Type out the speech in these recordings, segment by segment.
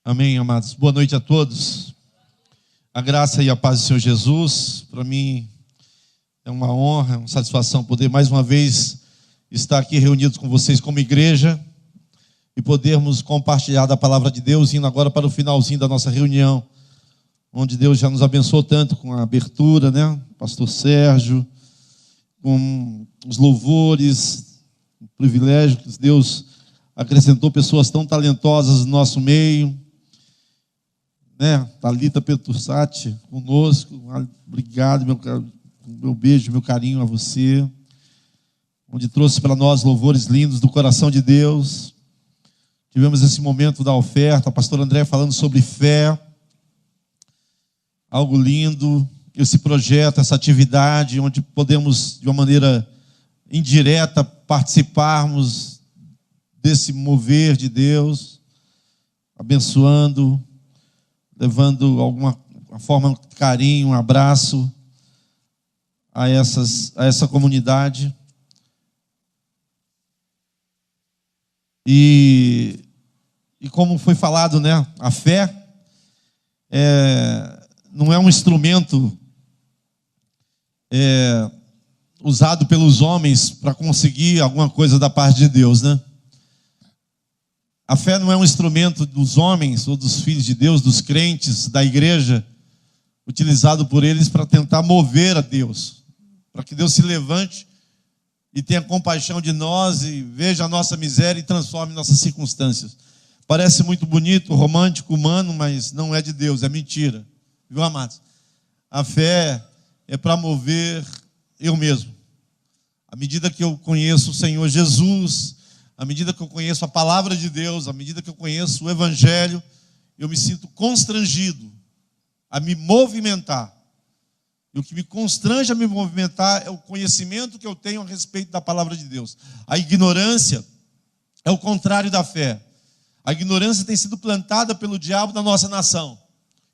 Amém, amados. Boa noite a todos. A graça e a paz do Senhor Jesus. Para mim é uma honra, uma satisfação poder mais uma vez estar aqui reunidos com vocês como igreja e podermos compartilhar da palavra de Deus, indo agora para o finalzinho da nossa reunião, onde Deus já nos abençoou tanto com a abertura, né? Pastor Sérgio, com os louvores, o privilégio que Deus acrescentou pessoas tão talentosas no nosso meio, né? Thalita Petursati conosco. Obrigado, meu beijo, meu carinho a você, onde trouxe para nós louvores lindos do coração de Deus. Tivemos esse momento da oferta, a pastora André falando sobre fé, algo lindo, esse projeto, essa atividade, onde podemos, de uma maneira indireta, participarmos desse mover de Deus, abençoando, levando alguma forma de carinho, um abraço a essa comunidade. E como foi falado, né? A fé não é um instrumento usado pelos homens para conseguir alguma coisa da parte de Deus, né? A fé não é um instrumento dos homens ou dos filhos de Deus, dos crentes, da igreja, utilizado por eles para tentar mover a Deus, para que Deus se levante e tenha compaixão de nós e veja a nossa miséria e transforme nossas circunstâncias. Parece muito bonito, romântico, humano, mas não é de Deus, é mentira. Viu, amados? A fé é para mover eu mesmo. À medida que eu conheço o Senhor Jesus, à medida que eu conheço a palavra de Deus, à medida que eu conheço o Evangelho, eu me sinto constrangido a me movimentar. E o que me constrange a me movimentar é o conhecimento que eu tenho a respeito da palavra de Deus. A ignorância é o contrário da fé. A ignorância tem sido plantada pelo diabo na nossa nação,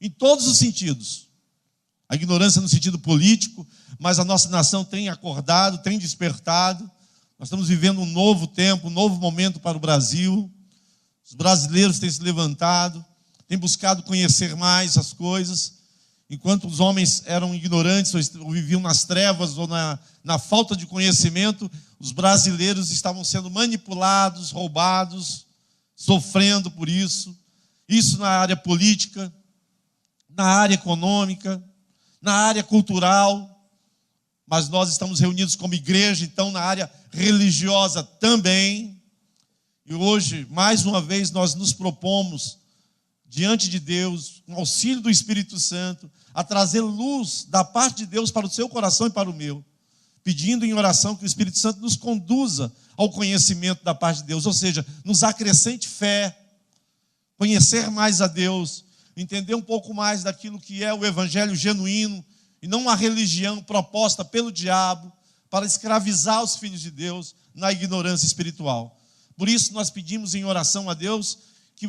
em todos os sentidos. A ignorância no sentido político, mas a nossa nação tem acordado, tem despertado. Nós estamos vivendo um novo tempo, um novo momento para o Brasil. Os brasileiros têm se levantado, têm buscado conhecer mais as coisas. Enquanto os homens eram ignorantes, ou viviam nas trevas, ou na falta de conhecimento, os brasileiros estavam sendo manipulados, roubados, sofrendo por isso. Isso na área política, na área econômica, na área cultural. Mas nós estamos reunidos como igreja, então na área religiosa também. E hoje, mais uma vez, nós nos propomos, diante de Deus, com auxílio do Espírito Santo, a trazer luz da parte de Deus para o seu coração e para o meu, pedindo em oração que o Espírito Santo nos conduza ao conhecimento da parte de Deus, ou seja, nos acrescente fé, conhecer mais a Deus, entender um pouco mais daquilo que é o Evangelho genuíno, e não uma religião proposta pelo diabo para escravizar os filhos de Deus na ignorância espiritual. Por isso nós pedimos em oração a Deus que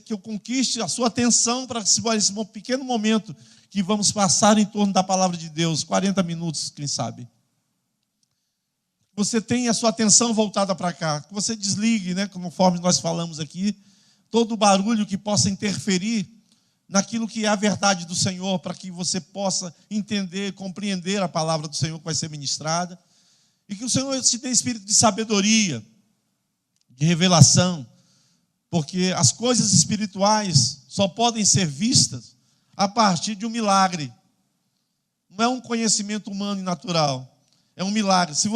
eu conquiste a sua atenção para esse pequeno momento que vamos passar em torno da palavra de Deus, 40 minutos, quem sabe. Você tenha a sua atenção voltada para cá, que você desligue, né, conforme nós falamos aqui, todo o barulho que possa interferir naquilo que é a verdade do Senhor, para que você possa entender, compreender a palavra do Senhor que vai ser ministrada, e que o Senhor te dê espírito de sabedoria, de revelação, porque as coisas espirituais só podem ser vistas a partir de um milagre. Não é um conhecimento humano e natural, é um milagre. Se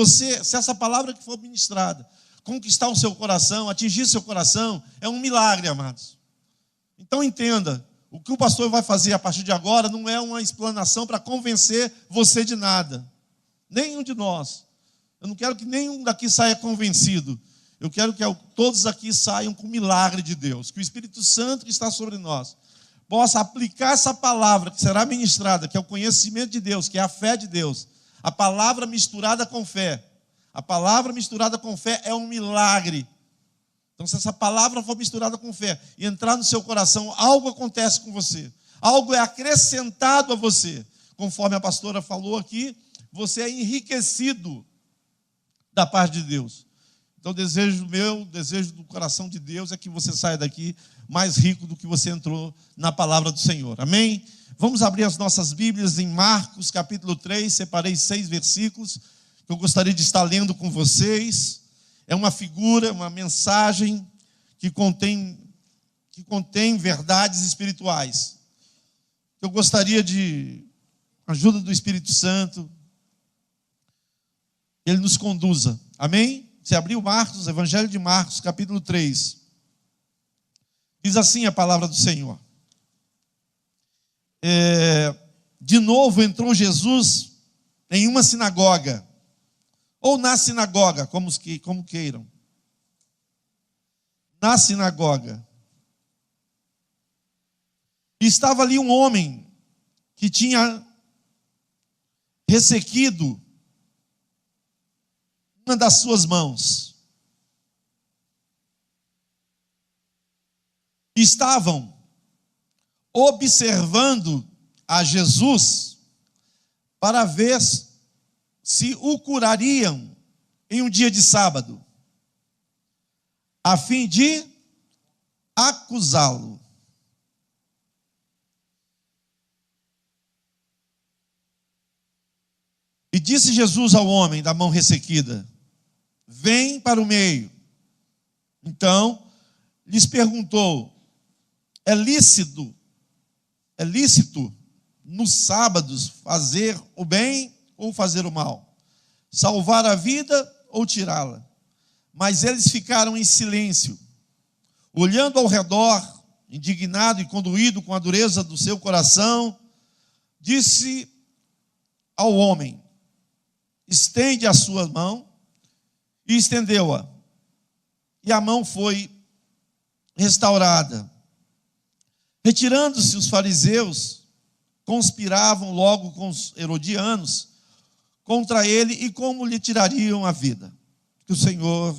essa palavra que for ministrada conquistar o seu coração, atingir seu coração, é um milagre, amados. Então entenda, o que o pastor vai fazer a partir de agora não é uma explanação para convencer você de nada. Nenhum de nós. Eu não quero que nenhum daqui saia convencido. Eu quero que todos aqui saiam com o milagre de Deus. Que o Espírito Santo que está sobre nós possa aplicar essa palavra que será ministrada, que é o conhecimento de Deus, que é a fé de Deus. A palavra misturada com fé. A palavra misturada com fé é um milagre. Então, se essa palavra for misturada com fé e entrar no seu coração, algo acontece com você. Algo é acrescentado a você. Conforme a pastora falou aqui, você é enriquecido da parte de Deus. Então, o desejo do coração de Deus é que você saia daqui mais rico do que você entrou na palavra do Senhor. Amém? Vamos abrir as nossas Bíblias em Marcos, capítulo 3. Separei 6 versículos que eu gostaria de estar lendo com vocês. É uma figura, uma mensagem que contém verdades espirituais. Eu gostaria de ajuda do Espírito Santo, ele nos conduza. Amém? Você abriu Marcos, Evangelho de Marcos, capítulo 3. Diz assim a palavra do Senhor. De novo entrou Jesus em uma sinagoga, ou na sinagoga, como queiram. Na sinagoga. E estava ali um homem que tinha ressequido uma das suas mãos. Estavam observando a Jesus para ver se o curariam em um dia de sábado, a fim de acusá-lo. E disse Jesus ao homem da mão ressequida: vem para o meio. Então, lhes perguntou: é lícito nos sábados fazer o bem ou fazer o mal? Salvar a vida ou tirá-la? Mas eles ficaram em silêncio, olhando ao redor, indignado e conduído com a dureza do seu coração. Disse ao homem: estende a sua mão. E estendeu-a, e a mão foi restaurada. Retirando-se os fariseus, conspiravam logo com os herodianos contra ele e como lhe tirariam a vida. Que o Senhor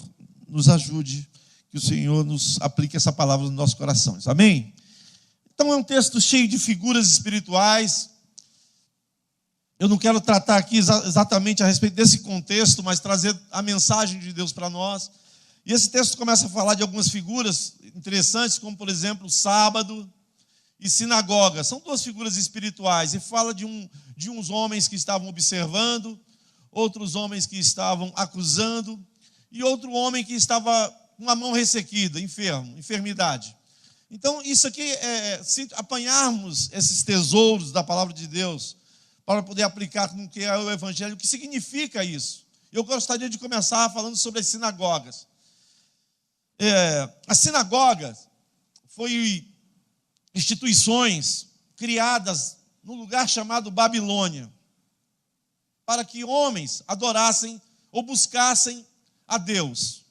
nos ajude, que o Senhor nos aplique essa palavra nos nossos corações. Amém? Então é um texto cheio de figuras espirituais. Eu não quero tratar aqui exatamente a respeito desse contexto, mas trazer a mensagem de Deus para nós. E esse texto começa a falar de algumas figuras interessantes, como, por exemplo, sábado e sinagoga. São 2 figuras espirituais. E fala de uns homens que estavam observando, outros homens que estavam acusando, e outro homem que estava com a mão ressequida, enfermidade. Então, isso aqui, se apanharmos esses tesouros da palavra de Deus, para poder aplicar com o que é o Evangelho, o que significa isso? Eu gostaria de começar falando sobre as sinagogas. As sinagogas foram instituições criadas no lugar chamado Babilônia, para que homens adorassem ou buscassem a Deus.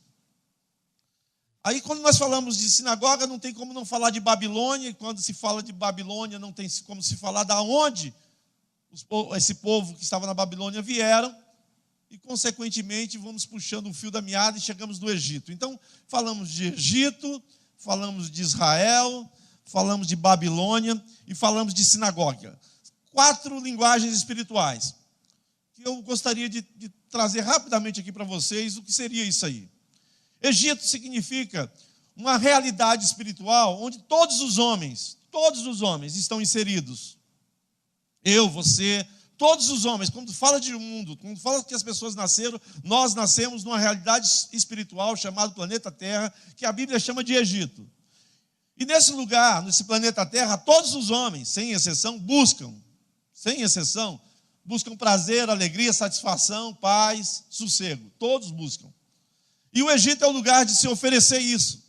Aí, quando nós falamos de sinagoga, não tem como não falar de Babilônia, e quando se fala de Babilônia, não tem como se falar da onde esse povo que estava na Babilônia vieram, e consequentemente vamos puxando o fio da meada e chegamos no Egito. Então falamos de Egito, falamos de Israel, falamos de Babilônia e falamos de sinagoga. 4 linguagens espirituais que eu gostaria de trazer rapidamente aqui para vocês. O que seria isso aí? Egito significa uma realidade espiritual onde todos os homens estão inseridos. Eu, você, todos os homens. Quando fala de mundo, quando fala que as pessoas nasceram, nós nascemos numa realidade espiritual chamada planeta Terra, que a Bíblia chama de Egito. E nesse lugar, nesse planeta Terra, todos os homens, sem exceção, buscam prazer, alegria, satisfação, paz, sossego. Todos buscam. E o Egito é o lugar de se oferecer isso.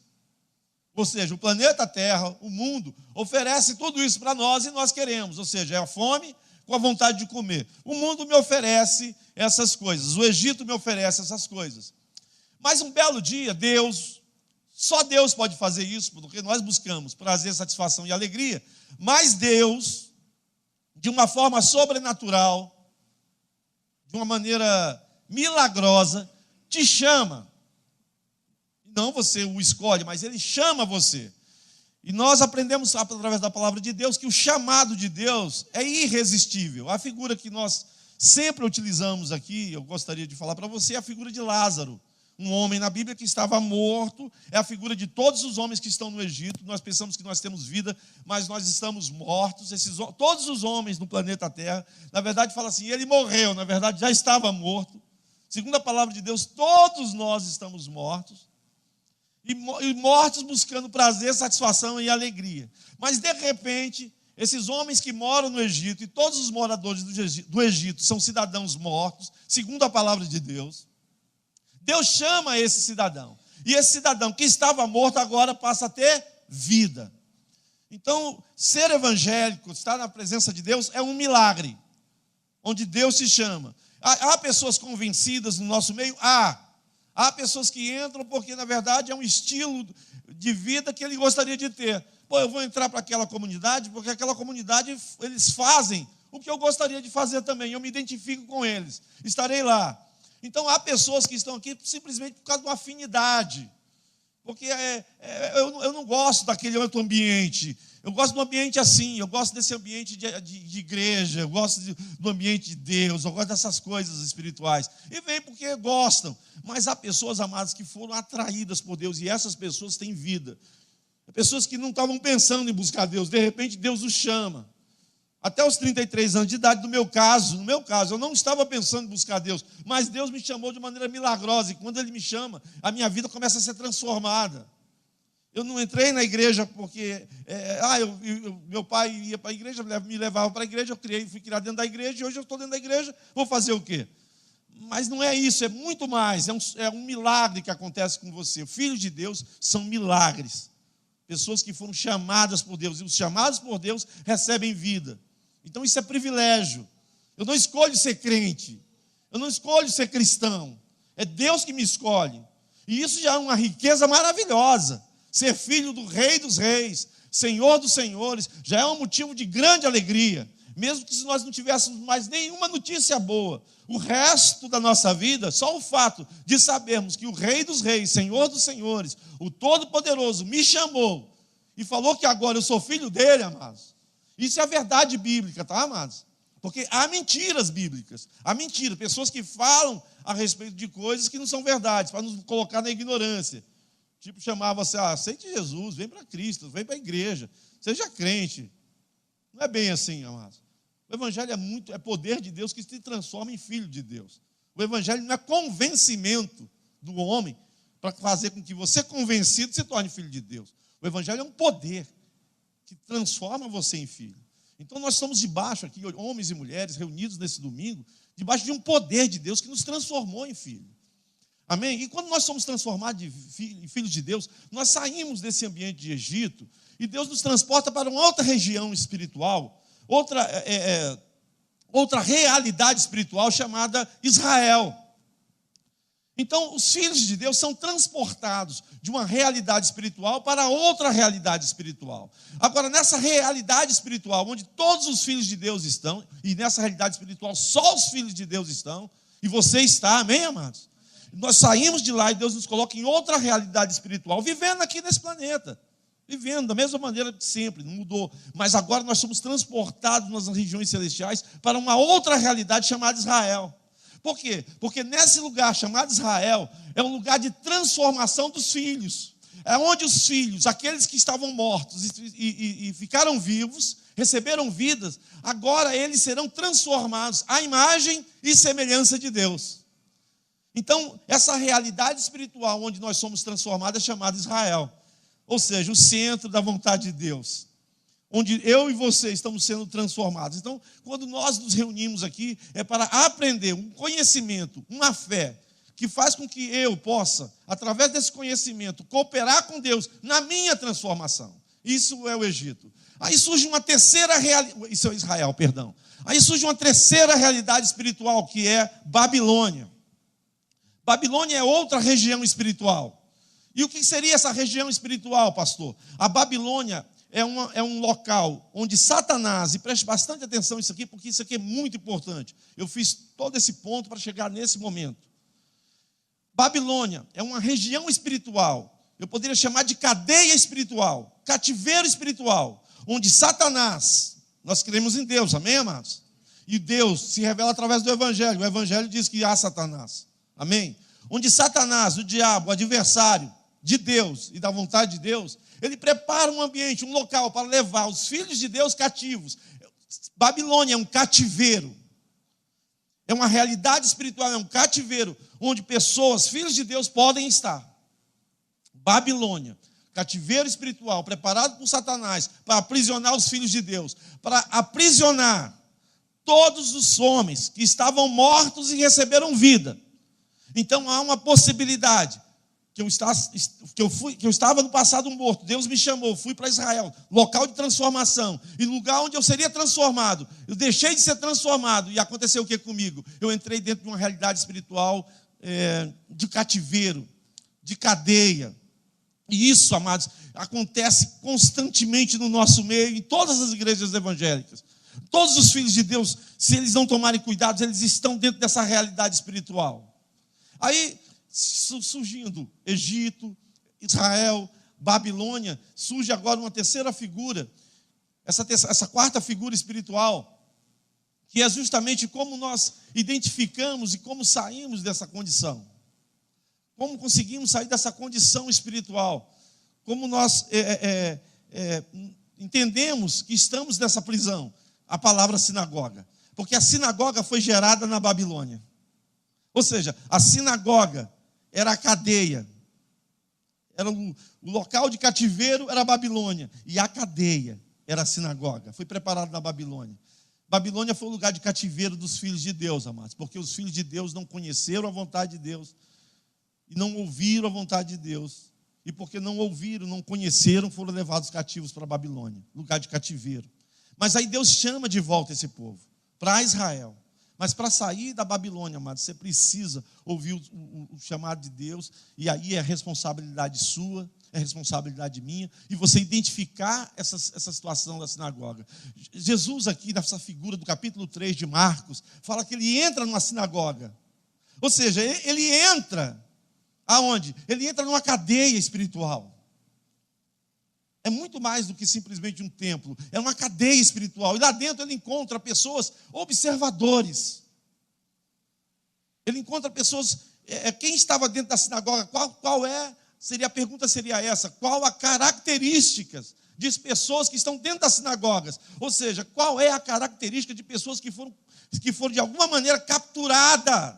Ou seja, o planeta Terra, o mundo, oferece tudo isso para nós e nós queremos. Ou seja, é a fome com a vontade de comer. O mundo me oferece essas coisas. O Egito me oferece essas coisas. Mas um belo dia, só Deus pode fazer isso, porque nós buscamos prazer, satisfação e alegria. Mas Deus, de uma forma sobrenatural, de uma maneira milagrosa, te chama. Não você o escolhe, mas ele chama você. E nós aprendemos através da palavra de Deus que o chamado de Deus é irresistível. A figura que nós sempre utilizamos aqui, eu gostaria de falar para você, é a figura de Lázaro. um homem na Bíblia que estava morto, é a figura de todos os homens que estão no Egito. Nós pensamos que nós temos vida, mas nós estamos mortos. Todos os homens no planeta Terra, na verdade fala assim, ele morreu, na verdade já estava morto. Segundo a palavra de Deus, todos nós estamos mortos, e mortos buscando prazer, satisfação e alegria. Mas de repente, esses homens que moram no Egito, e todos os moradores do Egito são cidadãos mortos, segundo a palavra de Deus, Deus chama esse cidadão. E esse cidadão que estava morto agora passa a ter vida. Então, ser evangélico, estar na presença de Deus, é um milagre, onde Deus se chama. Há pessoas convencidas no nosso meio? Há pessoas que entram porque, na verdade, é um estilo de vida que ele gostaria de ter. Pô, eu vou entrar para aquela comunidade, porque aquela comunidade, eles fazem o que eu gostaria de fazer também. Eu me identifico com eles, estarei lá. Então, há pessoas que estão aqui simplesmente por causa de uma afinidade. Porque eu não gosto daquele outro ambiente. Eu gosto de um ambiente assim, eu gosto desse ambiente de igreja, eu gosto do ambiente de Deus, eu gosto dessas coisas espirituais. E vem porque gostam. Mas há pessoas, amadas, que foram atraídas por Deus, e essas pessoas têm vida. Pessoas que não estavam pensando em buscar Deus, de repente Deus os chama. Até os 33 anos de idade, no meu caso, eu não estava pensando em buscar Deus, mas Deus me chamou de maneira milagrosa, e quando Ele me chama, a minha vida começa a ser transformada. Eu não entrei na igreja porque, meu pai ia para a igreja, me levava para a igreja, fui criado dentro da igreja, e hoje eu estou dentro da igreja, vou fazer o quê? Mas não é isso, é muito mais, é um milagre que acontece com você. Filhos de Deus são milagres. Pessoas que foram chamadas por Deus, e os chamados por Deus recebem vida. Então isso é privilégio. Eu não escolho ser crente, eu não escolho ser cristão, é Deus que me escolhe. E isso já é uma riqueza maravilhosa. Ser filho do Rei dos Reis, Senhor dos Senhores, já é um motivo de grande alegria. Mesmo que se nós não tivéssemos mais nenhuma notícia boa, o resto da nossa vida, só o fato de sabermos que o Rei dos Reis, Senhor dos Senhores, o Todo-Poderoso me chamou e falou que agora eu sou filho dele, amados. Isso é a verdade bíblica, tá, amados? Porque há mentiras bíblicas, há mentiras, pessoas que falam a respeito de coisas que não são verdades, para nos colocar na ignorância. Tipo, chamava você, aceite Jesus, vem para Cristo, vem para a igreja, seja crente. Não é bem assim, amados. O Evangelho é poder de Deus que se transforma em filho de Deus. O Evangelho não é convencimento do homem para fazer com que você, convencido, se torne filho de Deus. O Evangelho é um poder que transforma você em filho. Então nós estamos debaixo aqui, homens e mulheres reunidos nesse domingo, debaixo de um poder de Deus que nos transformou em filho. Amém? E quando nós somos transformados em filhos de Deus, nós saímos desse ambiente de Egito e Deus nos transporta para uma outra região espiritual, outra realidade espiritual chamada Israel. Então, os filhos de Deus são transportados de uma realidade espiritual para outra realidade espiritual. Agora, nessa realidade espiritual, onde todos os filhos de Deus estão, e nessa realidade espiritual só os filhos de Deus estão, e você está, amém, amados? Nós saímos de lá e Deus nos coloca em outra realidade espiritual, vivendo aqui nesse planeta. Vivendo da mesma maneira de sempre, não mudou. Mas agora nós somos transportados nas regiões celestiais para uma outra realidade chamada Israel. Por quê? Porque nesse lugar chamado Israel é um lugar de transformação dos filhos. É onde os filhos, aqueles que estavam mortos e ficaram vivos, receberam vidas, agora eles serão transformados à imagem e semelhança de Deus. Então, essa realidade espiritual onde nós somos transformados é chamada Israel. Ou seja, o centro da vontade de Deus, onde eu e você estamos sendo transformados. Então, quando nós nos reunimos aqui, é para aprender um conhecimento, uma fé, que faz com que eu possa, através desse conhecimento, cooperar com Deus na minha transformação. Isso é o Egito. Aí surge uma terceira realidade, isso é Israel, perdão. Aí surge uma terceira realidade espiritual, que é Babilônia. Babilônia é outra região espiritual. E o que seria essa região espiritual, pastor? A Babilônia é um local onde Satanás, e preste bastante atenção nisso aqui, porque isso aqui é muito importante. Eu fiz todo esse ponto para chegar nesse momento. Babilônia é uma região espiritual, eu poderia chamar de cadeia espiritual, cativeiro espiritual, onde Satanás, nós cremos em Deus, amém, amados? E Deus se revela através do Evangelho. O Evangelho diz que há Satanás. Amém? onde Satanás, o diabo, o adversário de Deus e da vontade de Deus, ele prepara um ambiente, um local para levar os filhos de Deus cativos. Babilônia é um cativeiro. É uma realidade espiritual, é um cativeiro, onde pessoas, filhos de Deus, podem estar. Babilônia, cativeiro espiritual, preparado por Satanás, para aprisionar os filhos de Deus, para aprisionar todos os homens que estavam mortos e receberam vida. Então há uma possibilidade, que eu estava no passado morto, Deus me chamou, fui para Israel, local de transformação, e lugar onde eu seria transformado, eu deixei de ser transformado, e aconteceu o que comigo? Eu entrei dentro de uma realidade espiritual de cativeiro, de cadeia, e isso, amados, acontece constantemente no nosso meio, em todas as igrejas evangélicas. Todos os filhos de Deus, se eles não tomarem cuidado, eles estão dentro dessa realidade espiritual. Aí, surgindo Egito, Israel, Babilônia, surge agora uma terceira figura, essa quarta figura espiritual, que é justamente como nós identificamos e como saímos dessa condição. Como conseguimos sair dessa condição espiritual. Como nós entendemos que estamos nessa prisão. A palavra sinagoga. Porque a sinagoga foi gerada na Babilônia. Ou seja, a sinagoga era a cadeia. Era o local de cativeiro era a Babilônia. E a cadeia era a sinagoga. Foi preparada na Babilônia. Babilônia foi o lugar de cativeiro dos filhos de Deus, amados. Porque os filhos de Deus não conheceram a vontade de Deus. E não ouviram a vontade de Deus. E porque não ouviram, não conheceram, foram levados cativos para a Babilônia. Lugar de cativeiro. Mas aí Deus chama de volta esse povo. Para Israel. Mas para sair da Babilônia, amados, você precisa ouvir o chamado de Deus, e aí é responsabilidade sua, é responsabilidade minha, e você identificar essa situação da sinagoga. Jesus aqui, nessa figura do capítulo 3 de Marcos, fala que ele entra numa sinagoga. Ou seja, ele entra, aonde? Ele entra numa cadeia espiritual. É muito mais do que simplesmente um templo. É uma cadeia espiritual. E lá dentro ele encontra pessoas observadores. Ele encontra pessoas... quem estava dentro da sinagoga? A pergunta seria essa. Qual a características de pessoas que estão dentro das sinagogas? Ou seja, qual é a característica de pessoas que foram de alguma maneira capturadas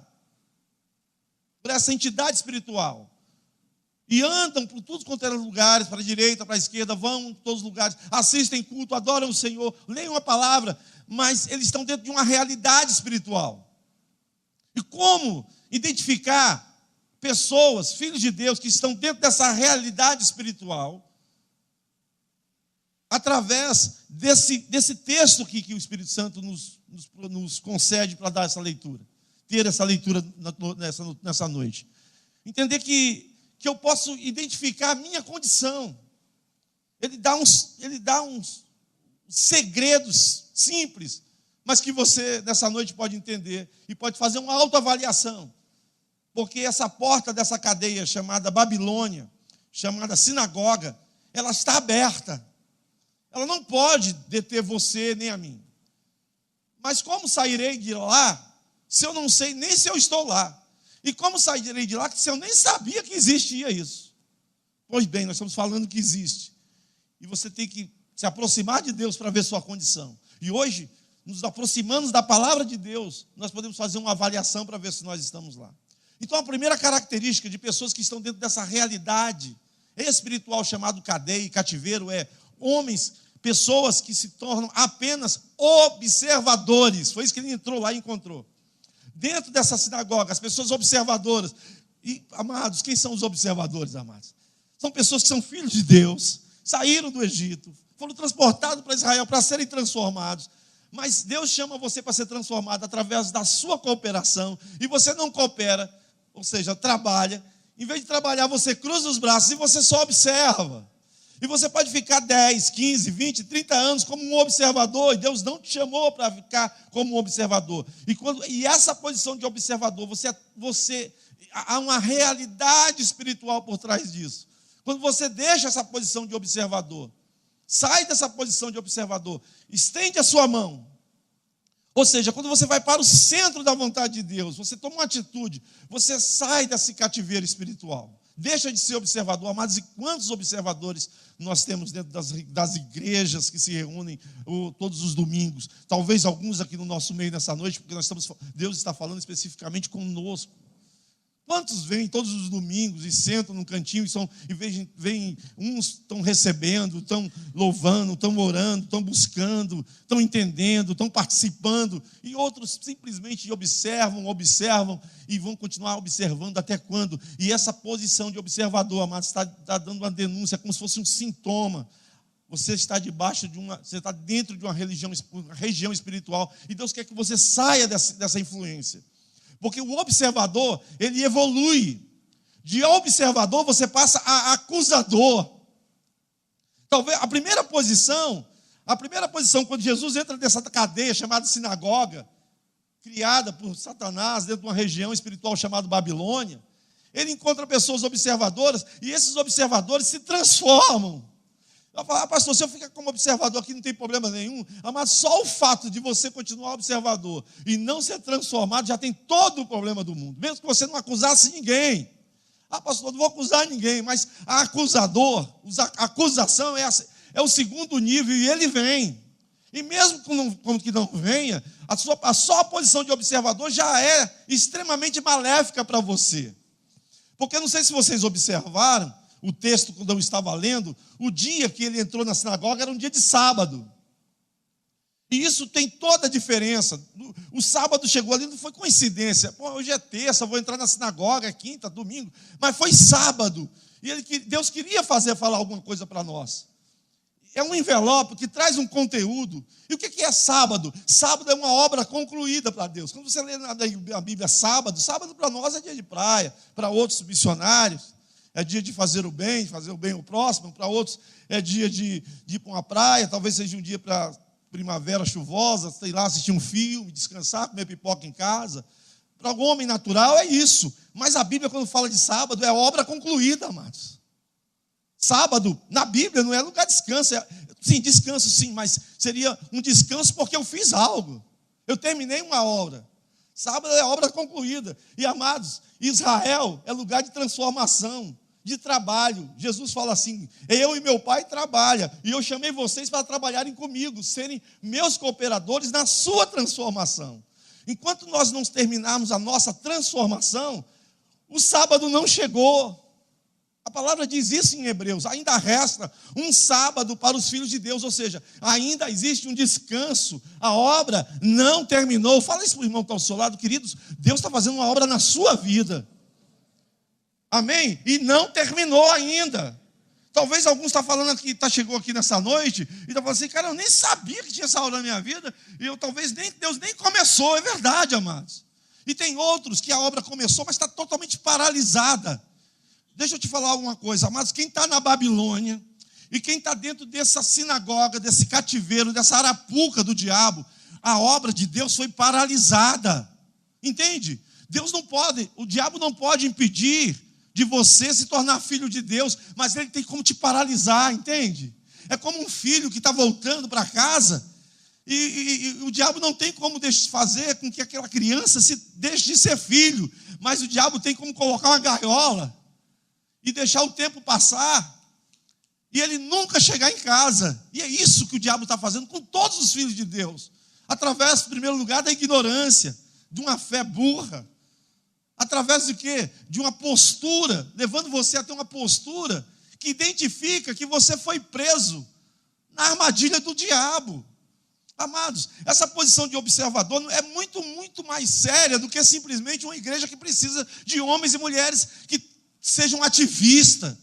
por essa entidade espiritual? E andam por todos quanto eram lugares, para a direita, para a esquerda, vão em todos os lugares, assistem culto, adoram o Senhor, leem uma palavra, mas eles estão dentro de uma realidade espiritual. E como identificar pessoas, filhos de Deus, que estão dentro dessa realidade espiritual, através desse texto que o Espírito Santo nos concede para dar essa leitura, ter essa leitura nessa noite. Entender que eu posso identificar a minha condição. Ele dá uns segredos simples, mas que você, nessa noite, pode entender e pode fazer uma autoavaliação. Porque essa porta dessa cadeia chamada Babilônia, chamada sinagoga, ela está aberta. Ela não pode deter você nem a mim. Mas como sairei de lá, se eu não sei nem se eu estou lá? E como sairei de lá se eu nem sabia que existia isso? Pois bem, nós estamos falando que existe. E você tem que se aproximar de Deus para ver sua condição. E hoje, nos aproximando da palavra de Deus, nós podemos fazer uma avaliação para ver se nós estamos lá. Então, a primeira característica de pessoas que estão dentro dessa realidade espiritual chamada cadeia e cativeiro é pessoas que se tornam apenas observadores. Foi isso que ele entrou lá e encontrou. Dentro dessa sinagoga, as pessoas observadoras. E, amados, quem são os observadores, amados? São pessoas que são filhos de Deus, saíram do Egito, foram transportados para Israel para serem transformados. Mas Deus chama você para ser transformado através da sua cooperação. E você não coopera, ou seja, trabalha. Em vez de trabalhar, você cruza os braços e você só observa. E você pode ficar 10, 15, 20, 30 anos como um observador, e Deus não te chamou para ficar como um observador. E essa posição de observador, há uma realidade espiritual por trás disso. Quando você deixa essa posição de observador, sai dessa posição de observador, estende a sua mão, Ou seja, quando você vai para o centro da vontade de Deus, você toma uma atitude, você sai desse cativeiro espiritual. Deixa de ser observador, amados, e quantos observadores nós temos dentro das igrejas que se reúnem todos os domingos? Talvez alguns aqui no nosso meio nessa noite, porque Deus está falando especificamente conosco. Quantos vêm todos os domingos e sentam num cantinho uns estão recebendo, estão louvando, estão orando, estão buscando, estão entendendo, estão participando, e outros simplesmente observam e vão continuar observando até quando? E essa posição de observador, amados, está dando uma denúncia, como se fosse um sintoma. Você está você está dentro de uma região espiritual, e Deus quer que você saia dessa influência. Porque o observador, ele evolui. De observador, você passa a acusador. Talvez a primeira posição, quando Jesus entra nessa cadeia chamada sinagoga, criada por Satanás dentro de uma região espiritual chamada Babilônia, ele encontra pessoas observadoras, e esses observadores se transformam. Ela fala, pastor, se eu ficar como observador aqui não tem problema nenhum, mas só o fato de você continuar observador e não ser transformado já tem todo o problema do mundo, mesmo que você não acusasse ninguém. Pastor, não vou acusar ninguém, mas a acusação é o segundo nível e ele vem. E mesmo que não venha, só a posição de observador já é extremamente maléfica para você. Porque não sei se vocês observaram, o texto, quando eu estava lendo, o dia que ele entrou na sinagoga era um dia de sábado. E isso tem toda a diferença. O sábado chegou ali, não foi coincidência. Hoje é terça, vou entrar na sinagoga, é quinta, domingo. Mas foi sábado. E Deus queria falar alguma coisa para nós. É um envelope que traz um conteúdo. E o que é sábado? Sábado é uma obra concluída para Deus. Quando você lê na Bíblia sábado para nós é dia de praia, para outros missionários é dia de fazer o bem ao próximo, para outros é dia de ir para uma praia, talvez seja um dia para primavera chuvosa, sei lá, assistir um filme, descansar, comer pipoca em casa. Para o homem natural é isso, mas a Bíblia, quando fala de sábado, é obra concluída, amados. Sábado, na Bíblia, não é lugar de descanso, sim, descanso sim, mas seria um descanso porque eu fiz algo, eu terminei uma obra. Sábado é obra concluída. E, amados, Israel é lugar de transformação, de trabalho. Jesus fala assim, eu e meu Pai trabalham, e eu chamei vocês para trabalharem comigo, serem meus cooperadores na sua transformação. Enquanto nós não terminarmos a nossa transformação, o sábado não chegou. A palavra diz isso em Hebreus, ainda resta um sábado para os filhos de Deus, ou seja, ainda existe um descanso, a obra não terminou. Fala isso para o irmão que está ao seu lado, queridos, Deus está fazendo uma obra na sua vida, amém? E não terminou ainda. Talvez alguns estão falando aqui, chegou aqui nessa noite, e está falando assim, cara, eu nem sabia que tinha essa obra na minha vida, e Deus nem começou, é verdade, amados. E tem outros que a obra começou, mas está totalmente paralisada. Deixa eu te falar uma coisa, amados, quem está na Babilônia e quem está dentro dessa sinagoga, desse cativeiro, dessa arapuca do diabo, a obra de Deus foi paralisada, entende? O diabo não pode impedir de você se tornar filho de Deus, mas ele tem como te paralisar, entende? É como um filho que está voltando para casa e o diabo não tem como fazer com que aquela criança deixe de ser filho, mas o diabo tem como colocar uma gaiola e deixar o tempo passar, e ele nunca chegar em casa. E é isso que o diabo está fazendo com todos os filhos de Deus, através, em primeiro lugar, da ignorância, de uma fé burra, através de quê? De uma postura, levando você a ter uma postura que identifica que você foi preso na armadilha do diabo. Amados, essa posição de observador é muito, muito mais séria do que simplesmente uma igreja que precisa de homens e mulheres que sejam ativistas.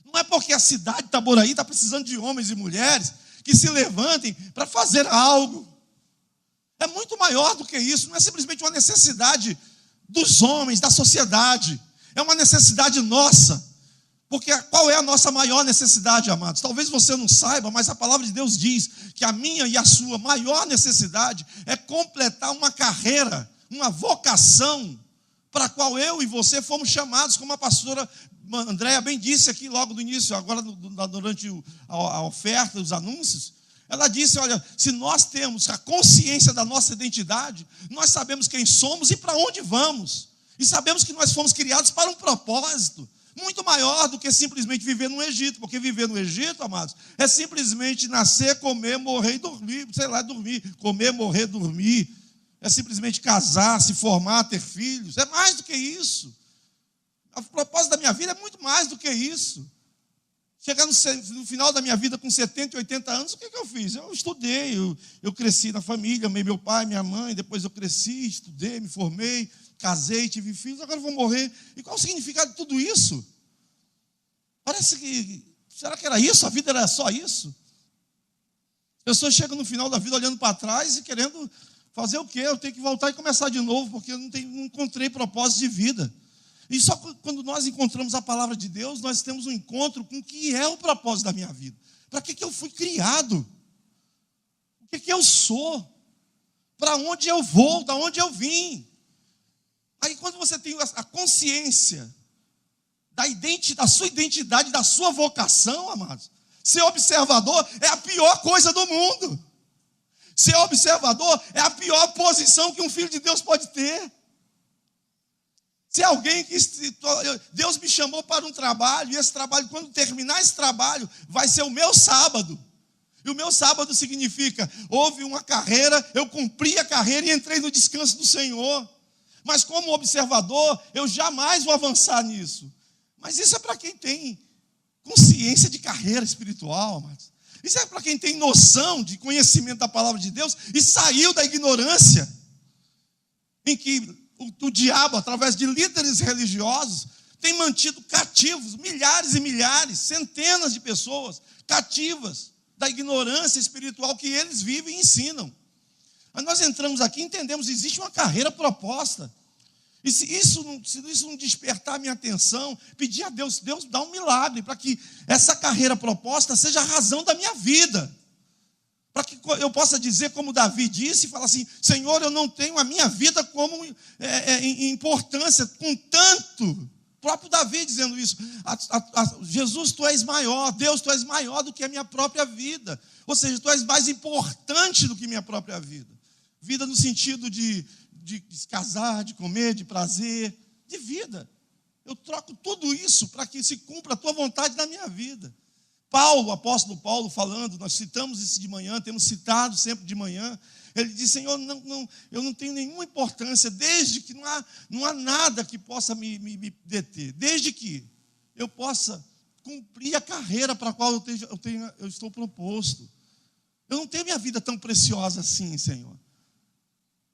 Não é porque a cidade de Itaboraí está precisando de homens e mulheres que se levantem para fazer algo. É muito maior do que isso. Não é simplesmente uma necessidade dos homens, da sociedade. É uma necessidade nossa. Porque qual é a nossa maior necessidade, amados? Talvez você não saiba, mas a palavra de Deus diz que a minha e a sua maior necessidade é completar uma carreira, uma vocação, para a qual eu e você fomos chamados, como a pastora Andréia bem disse aqui logo no início, agora durante a oferta, os anúncios, Ela disse, olha, se nós temos a consciência da nossa identidade, nós sabemos quem somos e para onde vamos. E sabemos que nós fomos criados para um propósito muito maior do que simplesmente viver no Egito. Porque viver no Egito, amados, é simplesmente nascer, comer, morrer e dormir. Sei lá, dormir, comer, morrer, dormir. É simplesmente casar, se formar, ter filhos. É mais do que isso. O propósito da minha vida é muito mais do que isso. Chegar no final da minha vida com 70, 80 anos, o que eu fiz? Eu estudei, eu cresci na família, amei meu pai, minha mãe, depois eu cresci, estudei, me formei, casei, tive filhos, agora eu vou morrer. E qual o significado de tudo isso? Parece que, será que era isso? A vida era só isso? As pessoas chegam no final da vida olhando para trás e querendo fazer o quê? Eu tenho que voltar e começar de novo, porque eu não encontrei propósito de vida. E só quando nós encontramos a palavra de Deus, nós temos um encontro com o que é o propósito da minha vida. Para que eu fui criado? O que eu sou? Para onde eu vou? Da onde eu vim? Aí quando você tem a consciência da sua identidade, da sua vocação, amados, ser observador é a pior coisa do mundo. Ser observador é a pior posição que um filho de Deus pode ter. Se alguém que Deus me chamou para um trabalho, e esse trabalho, quando terminar esse trabalho, vai ser o meu sábado. E o meu sábado significa, houve uma carreira, eu cumpri a carreira e entrei no descanso do Senhor. Mas como observador, eu jamais vou avançar nisso. Mas isso é para quem tem consciência de carreira espiritual, amados. Isso é para quem tem noção de conhecimento da palavra de Deus e saiu da ignorância em que o diabo, através de líderes religiosos, tem mantido cativos milhares e milhares, centenas de pessoas cativas da ignorância espiritual que eles vivem e ensinam. Mas nós entramos aqui e entendemos que existe uma carreira proposta. E se isso não despertar a minha atenção, pedir a Deus, Deus dá um milagre para que essa carreira proposta seja a razão da minha vida. Para que eu possa dizer, como Davi disse, e falar assim, Senhor, eu não tenho a minha vida como em importância, com tanto. O próprio Davi dizendo isso. Jesus, tu és maior, Deus, tu és maior do que a minha própria vida. Ou seja, tu és mais importante do que minha própria vida. Vida no sentido de casar, de comer, de prazer, de vida. Eu troco tudo isso para que se cumpra a tua vontade na minha vida. Paulo, o apóstolo Paulo falando, nós citamos isso de manhã, temos citado sempre de manhã, ele diz, Senhor, eu não tenho nenhuma importância, desde que não há nada que possa me deter, desde que eu possa cumprir a carreira para a qual eu estou proposto. Eu não tenho minha vida tão preciosa assim, Senhor.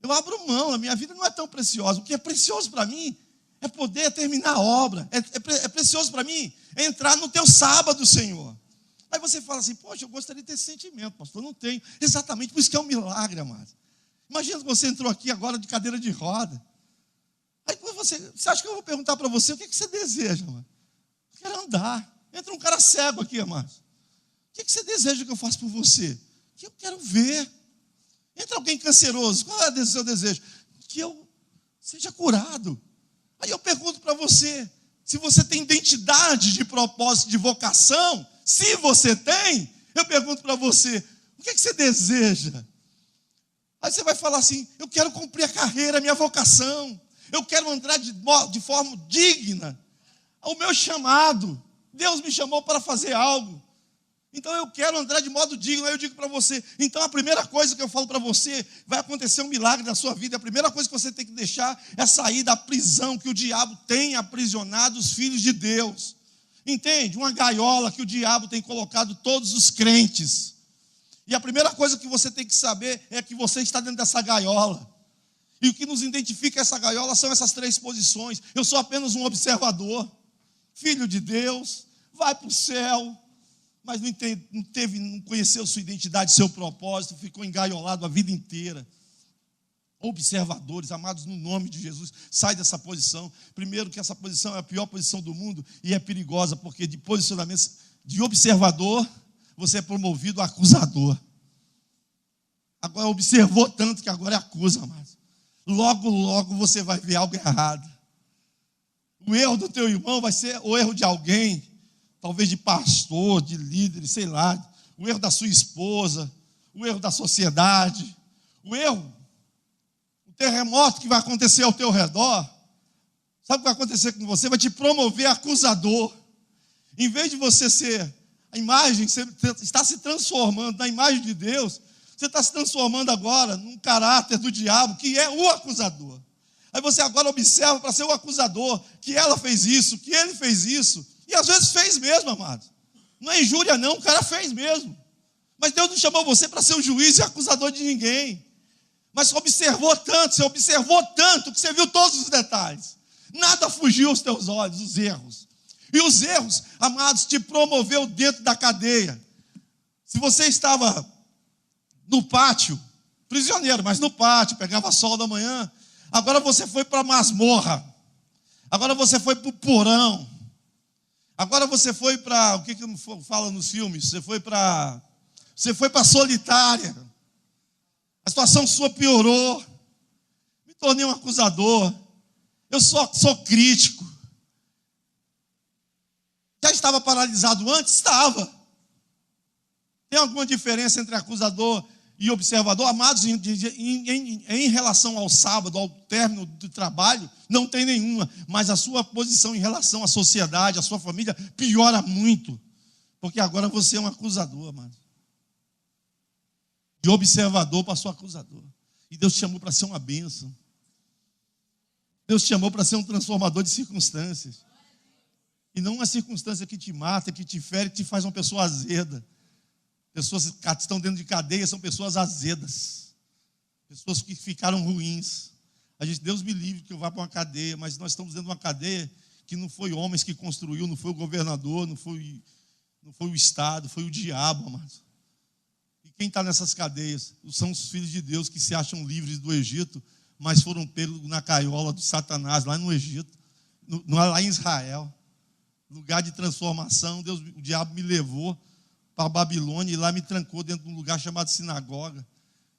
Eu abro mão, a minha vida não é tão preciosa. O que é precioso para mim é poder terminar a obra. É precioso para mim entrar no teu sábado, Senhor. Aí você fala assim, poxa, eu gostaria de ter esse sentimento, pastor, eu não tenho. Exatamente, por isso que é um milagre, amado. Imagina que você entrou aqui agora de cadeira de roda. Aí você acha que eu vou perguntar para você, o que você deseja, amado? Eu quero andar. Entra um cara cego aqui, amado. O que você deseja que eu faça por você? Que eu quero ver. Entra alguém canceroso, qual é o seu desejo? Que eu seja curado. Aí eu pergunto para você, se você tem identidade de propósito, de vocação, se você tem, eu pergunto para você, o que você deseja? Aí você vai falar assim, eu quero cumprir a carreira, a minha vocação, eu quero andar de forma digna ao meu chamado. Deus me chamou para fazer algo. Então eu quero andar de modo digno. Aí eu digo para você, então a primeira coisa que eu falo para você, vai acontecer um milagre na sua vida. A primeira coisa que você tem que deixar é sair da prisão que o diabo tem aprisionado os filhos de Deus. Entende? Uma gaiola que o diabo tem colocado todos os crentes. E a primeira coisa que você tem que saber é que você está dentro dessa gaiola. E o que nos identifica essa gaiola são essas três posições. Eu sou apenas um observador, filho de Deus, vai para o céu, mas não conheceu sua identidade, seu propósito, ficou engaiolado a vida inteira. Observadores, amados, no nome de Jesus, sai dessa posição. Primeiro que essa posição é a pior posição do mundo e é perigosa, porque de posicionamento de observador, você é promovido a acusador. Agora observou tanto que agora acusa, amados. Logo, logo você vai ver algo errado. O erro do teu irmão vai ser o erro de alguém, talvez de pastor, de líder, sei lá, o erro da sua esposa, o erro da sociedade, o erro, o terremoto que vai acontecer ao teu redor, sabe o que vai acontecer com você? Vai te promover acusador. Em vez de você ser a imagem, você está se transformando na imagem de Deus, você está se transformando agora num caráter do diabo, que é o acusador. Aí você agora observa para ser o acusador, que ela fez isso, que ele fez isso, e às vezes fez mesmo, amado. Não é injúria não, o cara fez mesmo. Mas Deus não chamou você para ser o juiz e acusador de ninguém. Mas você observou tanto, que você viu todos os detalhes. Nada fugiu aos teus olhos, os erros. E os erros, amados, te promoveu dentro da cadeia. Se você estava no pátio, prisioneiro, mas no pátio, pegava sol da manhã, agora você foi para a masmorra. Agora você foi para o porão. Agora você foi para, o que fala nos filmes? Você foi para a solitária. A situação sua piorou. Me tornei um acusador. Eu sou crítico. Já estava paralisado antes? Estava. Tem alguma diferença entre acusador e observador? Amados, em relação ao sábado, ao término do trabalho, não tem nenhuma. Mas a sua posição em relação à sociedade, à sua família, piora muito. Porque agora você é um acusador, amado. De observador passou a acusador. E Deus te chamou para ser uma bênção. Deus te chamou para ser um transformador de circunstâncias. E não uma circunstância que te mata, que te fere, que te faz uma pessoa azeda. Pessoas que estão dentro de cadeia são pessoas azedas. Pessoas que ficaram ruins. Deus me livre que eu vá para uma cadeia, mas nós estamos dentro de uma cadeia que não foi homens que construiu, não foi o governador, não foi o Estado, foi o diabo, amados. E quem está nessas cadeias? São os filhos de Deus que se acham livres do Egito, mas foram pegos na caiola de Satanás, lá no Egito, lá em Israel. Lugar de transformação, o diabo me levou para a Babilônia e lá me trancou dentro de um lugar chamado sinagoga.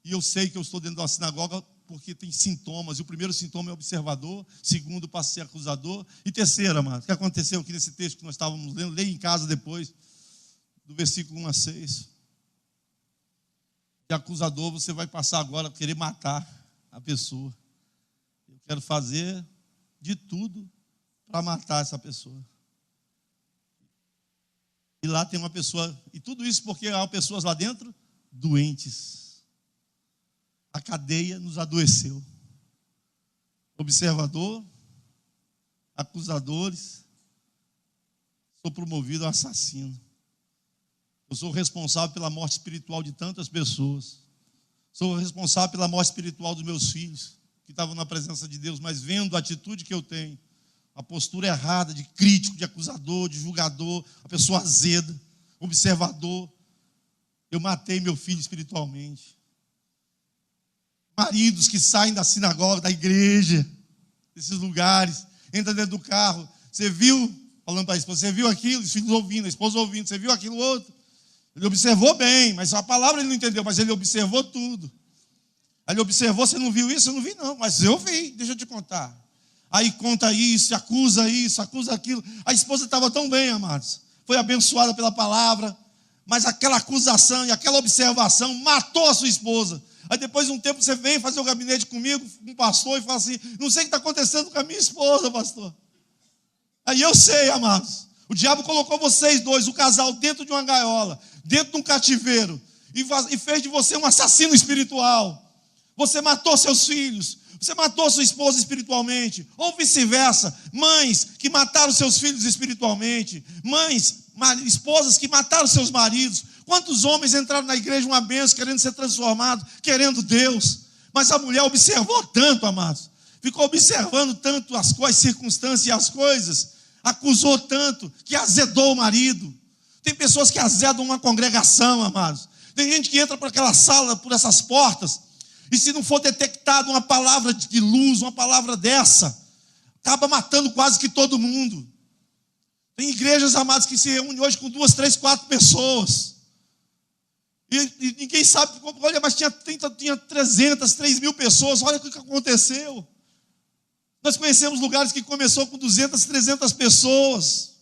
E eu sei que eu estou dentro de uma sinagoga porque tem sintomas. E o primeiro sintoma é observador, segundo passo a ser acusador, e terceiro, amado, o que aconteceu aqui nesse texto que nós estávamos lendo, leia em casa depois, do versículo 1 a 6. De acusador, você vai passar agora a querer matar a pessoa. Eu quero fazer de tudo para matar essa pessoa. E lá tem uma pessoa, e tudo isso porque há pessoas lá dentro doentes. A cadeia nos adoeceu. Observador, acusadores, sou promovido a assassino. Eu sou responsável pela morte espiritual de tantas pessoas. Sou responsável pela morte espiritual dos meus filhos, que estavam na presença de Deus, mas vendo a atitude que eu tenho, a postura errada de crítico, de acusador, de julgador, a pessoa azeda, observador. Eu matei meu filho espiritualmente. Maridos que saem da sinagoga, da igreja, desses lugares, entram dentro do carro. Você viu, falando para a esposa, você viu aquilo? Os filhos ouvindo, a esposa ouvindo, você viu aquilo outro? Ele observou bem, mas a palavra ele não entendeu, mas ele observou tudo. Aí ele observou, você não viu isso? Eu não vi não, mas eu vi, deixa eu te contar. Aí conta isso, acusa aquilo. A esposa estava tão bem, amados. Foi abençoada pela palavra, mas aquela acusação e aquela observação matou a sua esposa. Aí depois de um tempo você vem fazer o gabinete comigo, com um pastor, e fala assim, não sei o que está acontecendo com a minha esposa, pastor. Aí eu sei, amados. O diabo colocou vocês dois, o casal, dentro de uma gaiola, dentro de um cativeiro, e fez de você um assassino espiritual. Você matou seus filhos. Você matou sua esposa espiritualmente, ou vice-versa. Mães que mataram seus filhos espiritualmente, esposas que mataram seus maridos. Quantos homens entraram na igreja uma bênção, querendo ser transformados, querendo Deus? Mas a mulher observou tanto, amados, ficou observando tanto as circunstâncias e as coisas, acusou tanto, que azedou o marido. Tem pessoas que azedam uma congregação, amados. Tem gente que entra por aquela sala, por essas portas, e se não for detectada uma palavra de luz, uma palavra dessa, acaba matando quase que todo mundo. Tem igrejas, amados, que se reúnem hoje com 2, 3, 4 pessoas. E ninguém sabe, olha, mas tinha 300, 3 mil pessoas, olha o que aconteceu. Nós conhecemos lugares que começou com 200, 300 pessoas.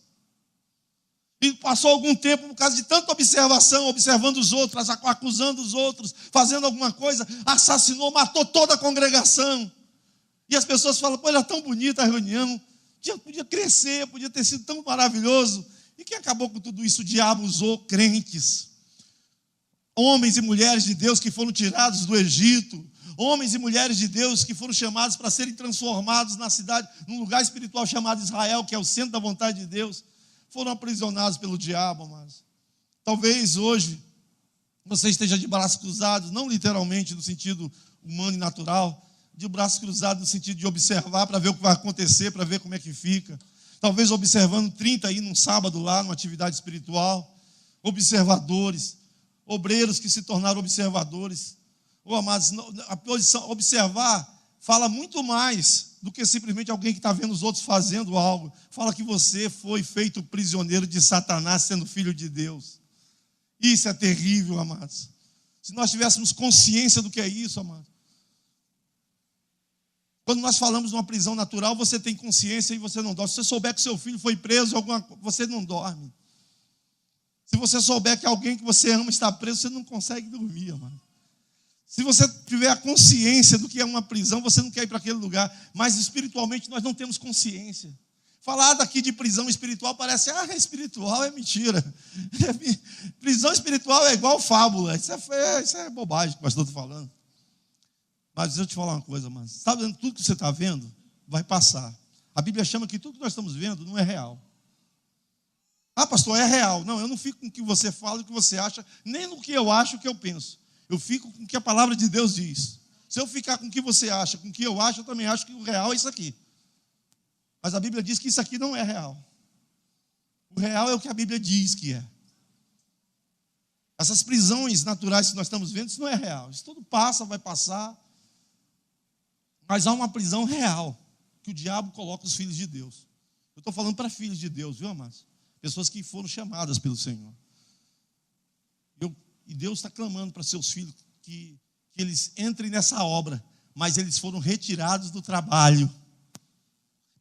que passou algum tempo, por causa de tanta observação, observando os outros, acusando os outros, fazendo alguma coisa, assassinou, matou toda a congregação. E as pessoas falam, pô, era tão bonita a reunião, podia crescer, podia ter sido tão maravilhoso. E quem acabou com tudo isso? O diabo usou crentes. Homens e mulheres de Deus que foram tirados do Egito, homens e mulheres de Deus que foram chamados para serem transformados na cidade, num lugar espiritual chamado Israel, que é o centro da vontade de Deus, foram aprisionados pelo diabo, amados. Talvez hoje você esteja de braços cruzados, não literalmente no sentido humano e natural, de braços cruzados no sentido de observar para ver o que vai acontecer, para ver como é que fica. Talvez observando 30 aí num sábado lá, numa atividade espiritual. Observadores, obreiros que se tornaram observadores. Amados, a posição observar fala muito mais do que simplesmente alguém que está vendo os outros fazendo algo. Fala que você foi feito prisioneiro de Satanás, sendo filho de Deus. Isso é terrível, amados. Se nós tivéssemos consciência do que é isso, amados. Quando nós falamos de uma prisão natural, você tem consciência e você não dorme. Se você souber que seu filho foi preso, você não dorme. Se você souber que alguém que você ama está preso, você não consegue dormir, amado. Se você tiver a consciência do que é uma prisão, você não quer ir para aquele lugar. Mas espiritualmente nós não temos consciência. Falar daqui de prisão espiritual parece, é espiritual, é mentira. Prisão espiritual é igual fábula. Isso é bobagem que o pastor está falando. Mas deixa eu te falar uma coisa, mano. Você está vendo tudo que você está vendo? Vai passar. A Bíblia chama que tudo que nós estamos vendo não é real. Ah, pastor, é real. Não, eu não fico com o que você fala, o que você acha, nem no que eu acho, o que eu penso. Eu fico com o que a palavra de Deus diz. Se eu ficar com o que você acha, com o que eu acho, eu também acho que o real é isso aqui. Mas a Bíblia diz que isso aqui não é real. O real é o que a Bíblia diz que é. Essas prisões naturais que nós estamos vendo, isso não é real. Isso tudo passa, vai passar. Mas há uma prisão real, que o diabo coloca os filhos de Deus. Eu estou falando para filhos de Deus, viu, amados? Pessoas que foram chamadas pelo Senhor. E Deus está clamando para seus filhos que eles entrem nessa obra, mas eles foram retirados do trabalho.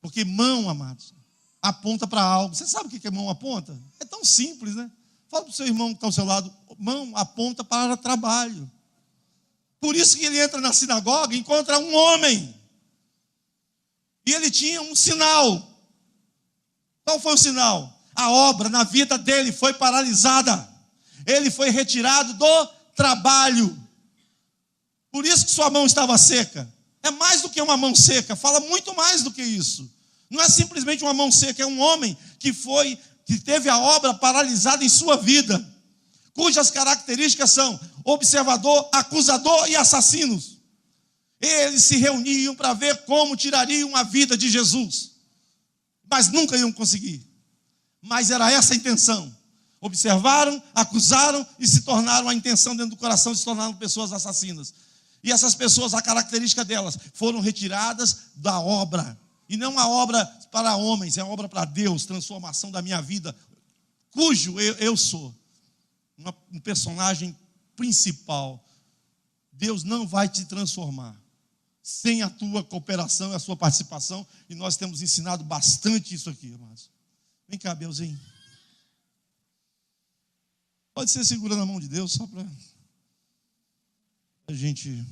Porque mão, amados, aponta para algo. Você sabe o que mão aponta? É tão simples, né? Fala para o seu irmão que está ao seu lado, mão aponta para trabalho. Por isso que ele entra na sinagoga e encontra um homem. E ele tinha um sinal. Qual foi o sinal? A obra na vida dele foi paralisada. Ele foi retirado do trabalho. Por isso que sua mão estava seca. É mais do que uma mão seca, fala muito mais do que isso. Não é simplesmente uma mão seca, é um homem que teve a obra paralisada em sua vida, cujas características são observador, acusador e assassinos. Eles se reuniam para ver como tirariam a vida de Jesus, mas nunca iam conseguir. Mas era essa a intenção. Observaram, acusaram e se tornaram, a intenção dentro do coração, se tornaram pessoas assassinas. E essas pessoas, a característica delas, foram retiradas da obra. E não a obra para homens, é a obra para Deus, transformação da minha vida, cujo eu sou um personagem principal. Deus não vai te transformar sem a tua cooperação e a sua participação. E nós temos ensinado bastante isso aqui, amados. Vem cá, Belzinho. Pode ser segura na mão de Deus, só para a gente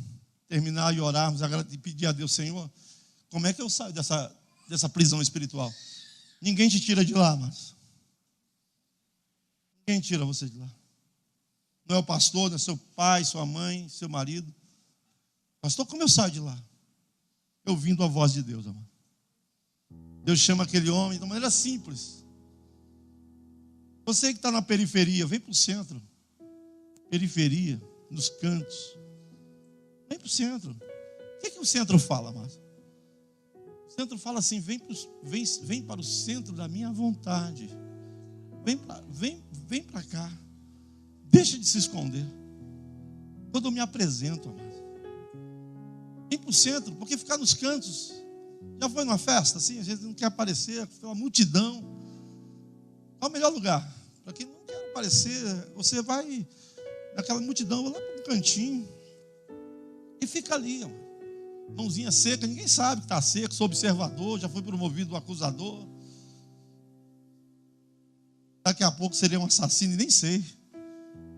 terminar e orarmos, agora e pedir a Deus, Senhor, como é que eu saio dessa prisão espiritual? Ninguém te tira de lá, mas ninguém tira você de lá. Não é o pastor, não é seu pai, sua mãe, seu marido. Pastor, como eu saio de lá? Ouvindo a voz de Deus, amado. Deus chama aquele homem de uma maneira simples. Você que está na periferia, vem para o centro. Periferia, nos cantos. Vem para o centro. O que o centro fala, amado? O centro fala assim, vem para o centro da minha vontade. Vem para cá. Deixa de se esconder. Quando eu me apresento, amado. Vem para o centro, porque ficar nos cantos. Já foi numa festa assim, a gente não quer aparecer, tem uma multidão. Qual é o melhor lugar? Para quem não quer aparecer, você vai naquela multidão, vai lá para um cantinho e fica ali, amado. Mãozinha seca, ninguém sabe que está seco, sou observador, já foi promovido o acusador. Daqui a pouco seria um assassino e nem sei.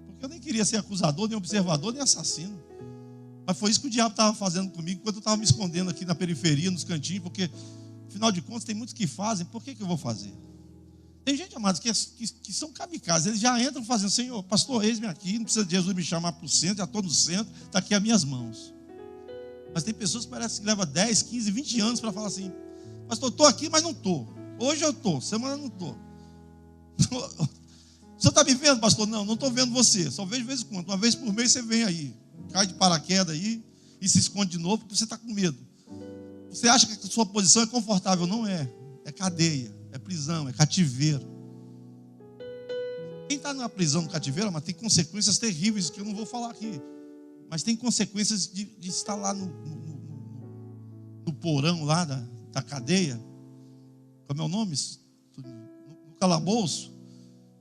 Porque eu nem queria ser acusador, nem observador, nem assassino. Mas foi isso que o diabo estava fazendo comigo, enquanto eu estava me escondendo aqui na periferia, nos cantinhos, porque, afinal de contas, tem muitos que fazem, por que eu vou fazer? Tem gente, amados, que são kamikazes, eles já entram fazendo, Senhor, pastor, eis-me aqui, não precisa de Jesus me chamar para o centro, já estou no centro, está aqui as minhas mãos. Mas tem pessoas que parece que levam 10, 15, 20 anos para falar assim, pastor, estou aqui, mas não estou. Hoje eu estou, semana não estou. O senhor está me vendo, pastor? Não estou vendo você, só vejo de vez em quando. Uma vez por mês você vem aí, cai de paraquedas aí e se esconde de novo porque você está com medo. Você acha que a sua posição é confortável? Não é. É cadeia, é prisão, é cativeiro. Quem está na prisão, no cativeiro, mas tem consequências terríveis que eu não vou falar aqui. Mas tem consequências de estar lá no porão lá da cadeia. Como é o nome? No calabouço.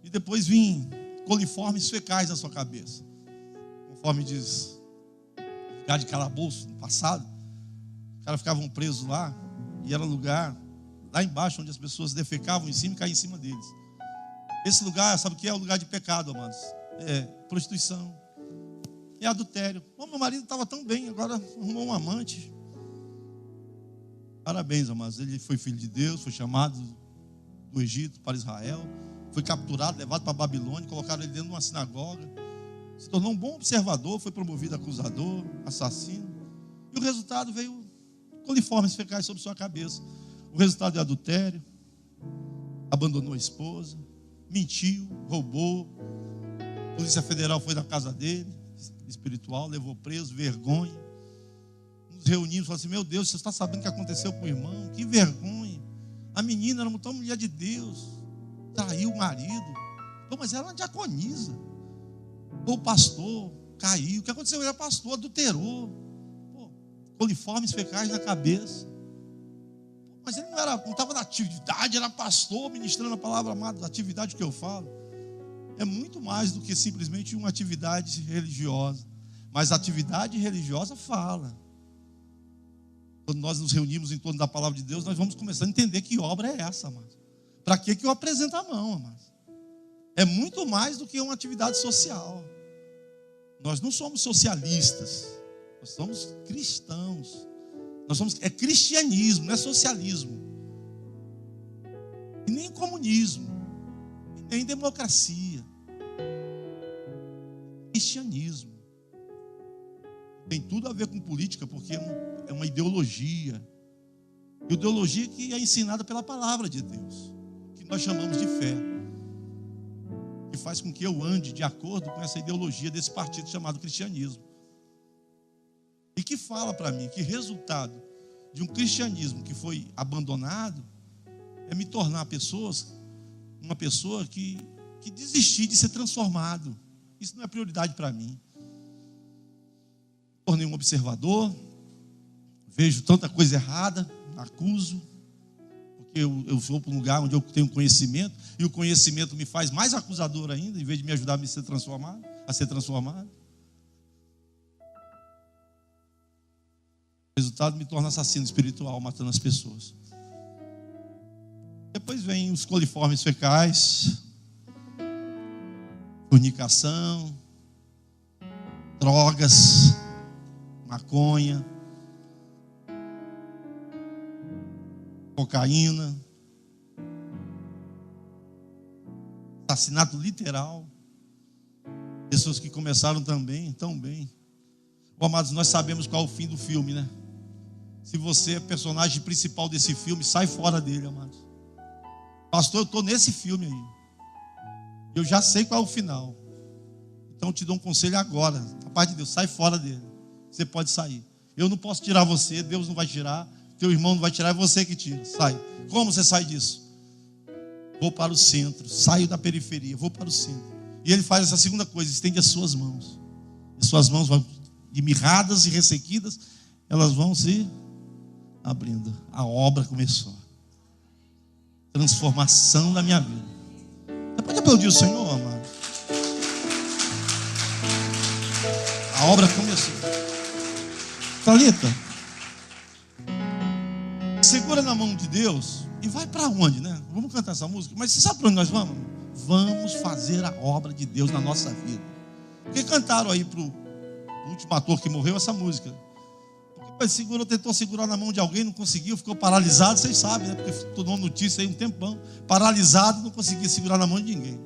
E depois vir coliformes fecais na sua cabeça. Conforme diz lugar de calabouço no passado. Os caras ficavam presos lá. E era lugar lá embaixo onde as pessoas defecavam em cima e caíam em cima deles. Esse lugar, sabe o que é? O lugar de pecado, amados. É prostituição. É adultério. Bom, meu marido estava tão bem, agora arrumou um amante. Parabéns, amados. Ele foi filho de Deus, foi chamado do Egito para Israel. Foi capturado, levado para a Babilônia, colocaram ele dentro de uma sinagoga. Se tornou um bom observador, foi promovido acusador, assassino. E o resultado veio coliformes fecais sobre sua cabeça. O resultado é adultério, abandonou a esposa, mentiu, roubou. A Polícia Federal foi na casa dele, espiritual, levou preso, vergonha. Nos reunimos, falamos assim, meu Deus, você está sabendo o que aconteceu com o irmão? Que vergonha. A menina era uma tão mulher de Deus. Traiu o marido. Pô, mas era uma diaconisa. Ou o pastor caiu. O que aconteceu? Ele era pastor, adulterou. Pô, coliformes fecais na cabeça. Pô, mas ele não estava na atividade, era pastor ministrando a palavra amada. A atividade que eu falo é muito mais do que simplesmente uma atividade religiosa. Mas a atividade religiosa fala. Quando nós nos reunimos em torno da palavra de Deus, nós vamos começar a entender que obra é essa, amado. Para que eu apresento a mão, amado? É muito mais do que uma atividade social. Nós não somos socialistas, nós somos cristãos. É cristianismo, não é socialismo. E nem comunismo, e nem democracia. Cristianismo. Tem tudo a ver com política, porque é uma ideologia. Ideologia que é ensinada pela palavra de Deus, que nós chamamos de fé, que faz com que eu ande de acordo com essa ideologia desse partido chamado cristianismo. E que fala para mim que resultado de um cristianismo que foi abandonado é me tornar uma pessoa que desistir de ser transformado. Isso não é prioridade para mim. Tornei um observador, vejo tanta coisa errada, acuso, porque eu vou para um lugar onde eu tenho conhecimento, e o conhecimento me faz mais acusador ainda, em vez de me ajudar a ser transformado. O resultado me torna assassino espiritual, matando as pessoas. Depois vem os coliformes fecais, fornicação, drogas, maconha, cocaína, assassinato literal. Pessoas que começaram também, tão bem. Bom, amados, nós sabemos qual é o fim do filme, né? Se você é personagem principal desse filme, sai fora dele, amados. Pastor, eu estou nesse filme aí. Eu já sei qual é o final. Então eu te dou um conselho agora. A parte de Deus, sai fora dele. Você pode sair. Eu não posso tirar você, Deus não vai tirar. Teu irmão não vai tirar, é você que tira. Sai. Como você sai disso? Vou para o centro. Saio da periferia, vou para o centro. E ele faz essa segunda coisa, estende as suas mãos. As suas mãos vão de mirradas e ressequidas, elas vão se abrindo. A obra começou. Transformação da minha vida. Você pode aplaudir o Senhor, amado? A obra começou. Thalita, segura na mão de Deus e vai para onde, né? Vamos cantar essa música. Mas você sabe para onde nós vamos? Vamos fazer a obra de Deus na nossa vida. Porque cantaram aí para o último ator que morreu essa música. Porque tentou segurar na mão de alguém, não conseguiu, ficou paralisado, vocês sabem, né? Porque tornou notícia aí um tempão. Paralisado, não conseguia segurar na mão de ninguém.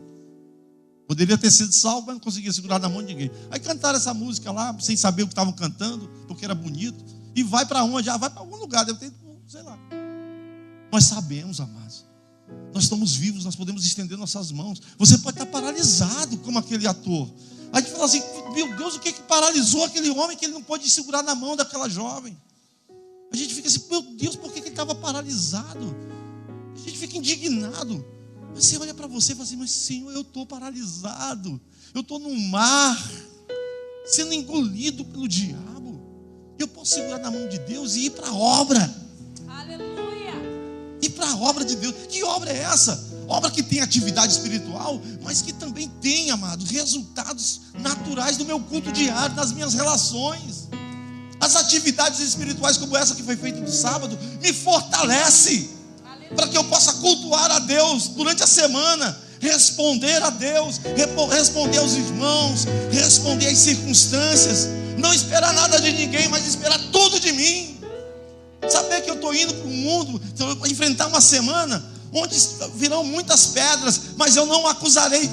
Poderia ter sido salvo, mas não conseguia segurar na mão de ninguém. Aí cantaram essa música lá, sem saber o que estavam cantando, porque era bonito. E vai para onde? Vai para algum lugar, deve ter, sei lá. Nós sabemos, amados. Nós estamos vivos, nós podemos estender nossas mãos. Você pode estar paralisado como aquele ator. Aí a gente fala assim, meu Deus, o que paralisou aquele homem que ele não pôde segurar na mão daquela jovem? A gente fica assim, meu Deus, por que ele estava paralisado? A gente fica indignado. Mas você olha para você e fala assim, mas Senhor, eu estou paralisado. Eu estou no mar, sendo engolido pelo diabo. Eu posso segurar na mão de Deus e ir para a obra. Aleluia! Ir para a obra de Deus. Que obra é essa? Obra que tem atividade espiritual, mas que também tem, amados, resultados naturais do meu culto diário, das minhas relações. As atividades espirituais como essa que foi feita no sábado, me fortalece, para que eu possa cultuar a Deus durante a semana, responder a Deus, responder aos irmãos, responder às circunstâncias, não esperar nada de ninguém, mas esperar tudo de mim. Saber que eu estou indo para o mundo, então eu vou enfrentar uma semana onde virão muitas pedras, mas eu não acusarei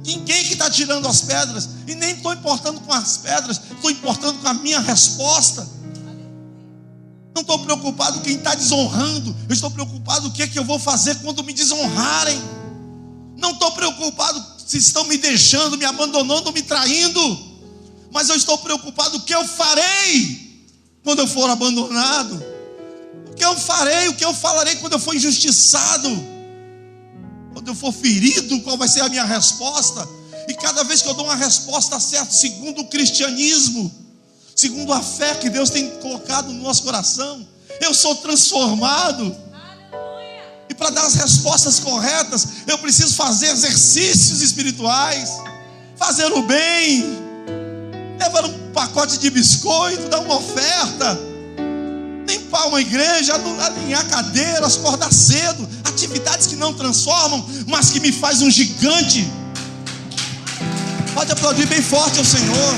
ninguém que está tirando as pedras, e nem estou importando com as pedras, estou importando com a minha resposta. Não estou preocupado com quem está desonrando, eu estou preocupado com o que é que eu vou fazer quando me desonrarem. Não estou preocupado se estão me deixando, me abandonando, me traindo, mas eu estou preocupado o que eu farei quando eu for abandonado. O que eu farei, o que eu falarei quando eu for injustiçado, quando eu for ferido, qual vai ser a minha resposta? E cada vez que eu dou uma resposta certa, segundo o cristianismo, segundo a fé que Deus tem colocado no nosso coração, eu sou transformado. Aleluia! E para dar as respostas corretas, eu preciso fazer exercícios espirituais, fazer o bem, levar um pacote de biscoito, dar uma oferta, limpar uma igreja, alinhar cadeiras, acordar cedo, atividades que não transformam, mas que me faz um gigante. Pode aplaudir bem forte ao Senhor.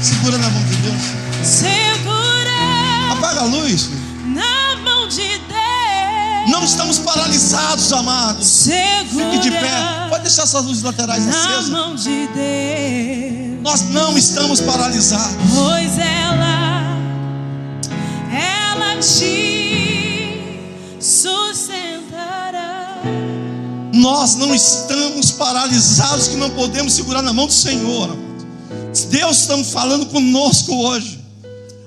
Segura na mão de Deus. Segura. Apaga a luz. Na mão de Deus. Não estamos paralisados, amados. Segura. Fique de pé. Pode deixar essas luzes laterais acesas. Na mão de Deus. Nós não estamos paralisados. Pois ela te sustentará. Nós não estamos paralisados, que não podemos segurar na mão do Senhor. Deus está falando conosco hoje.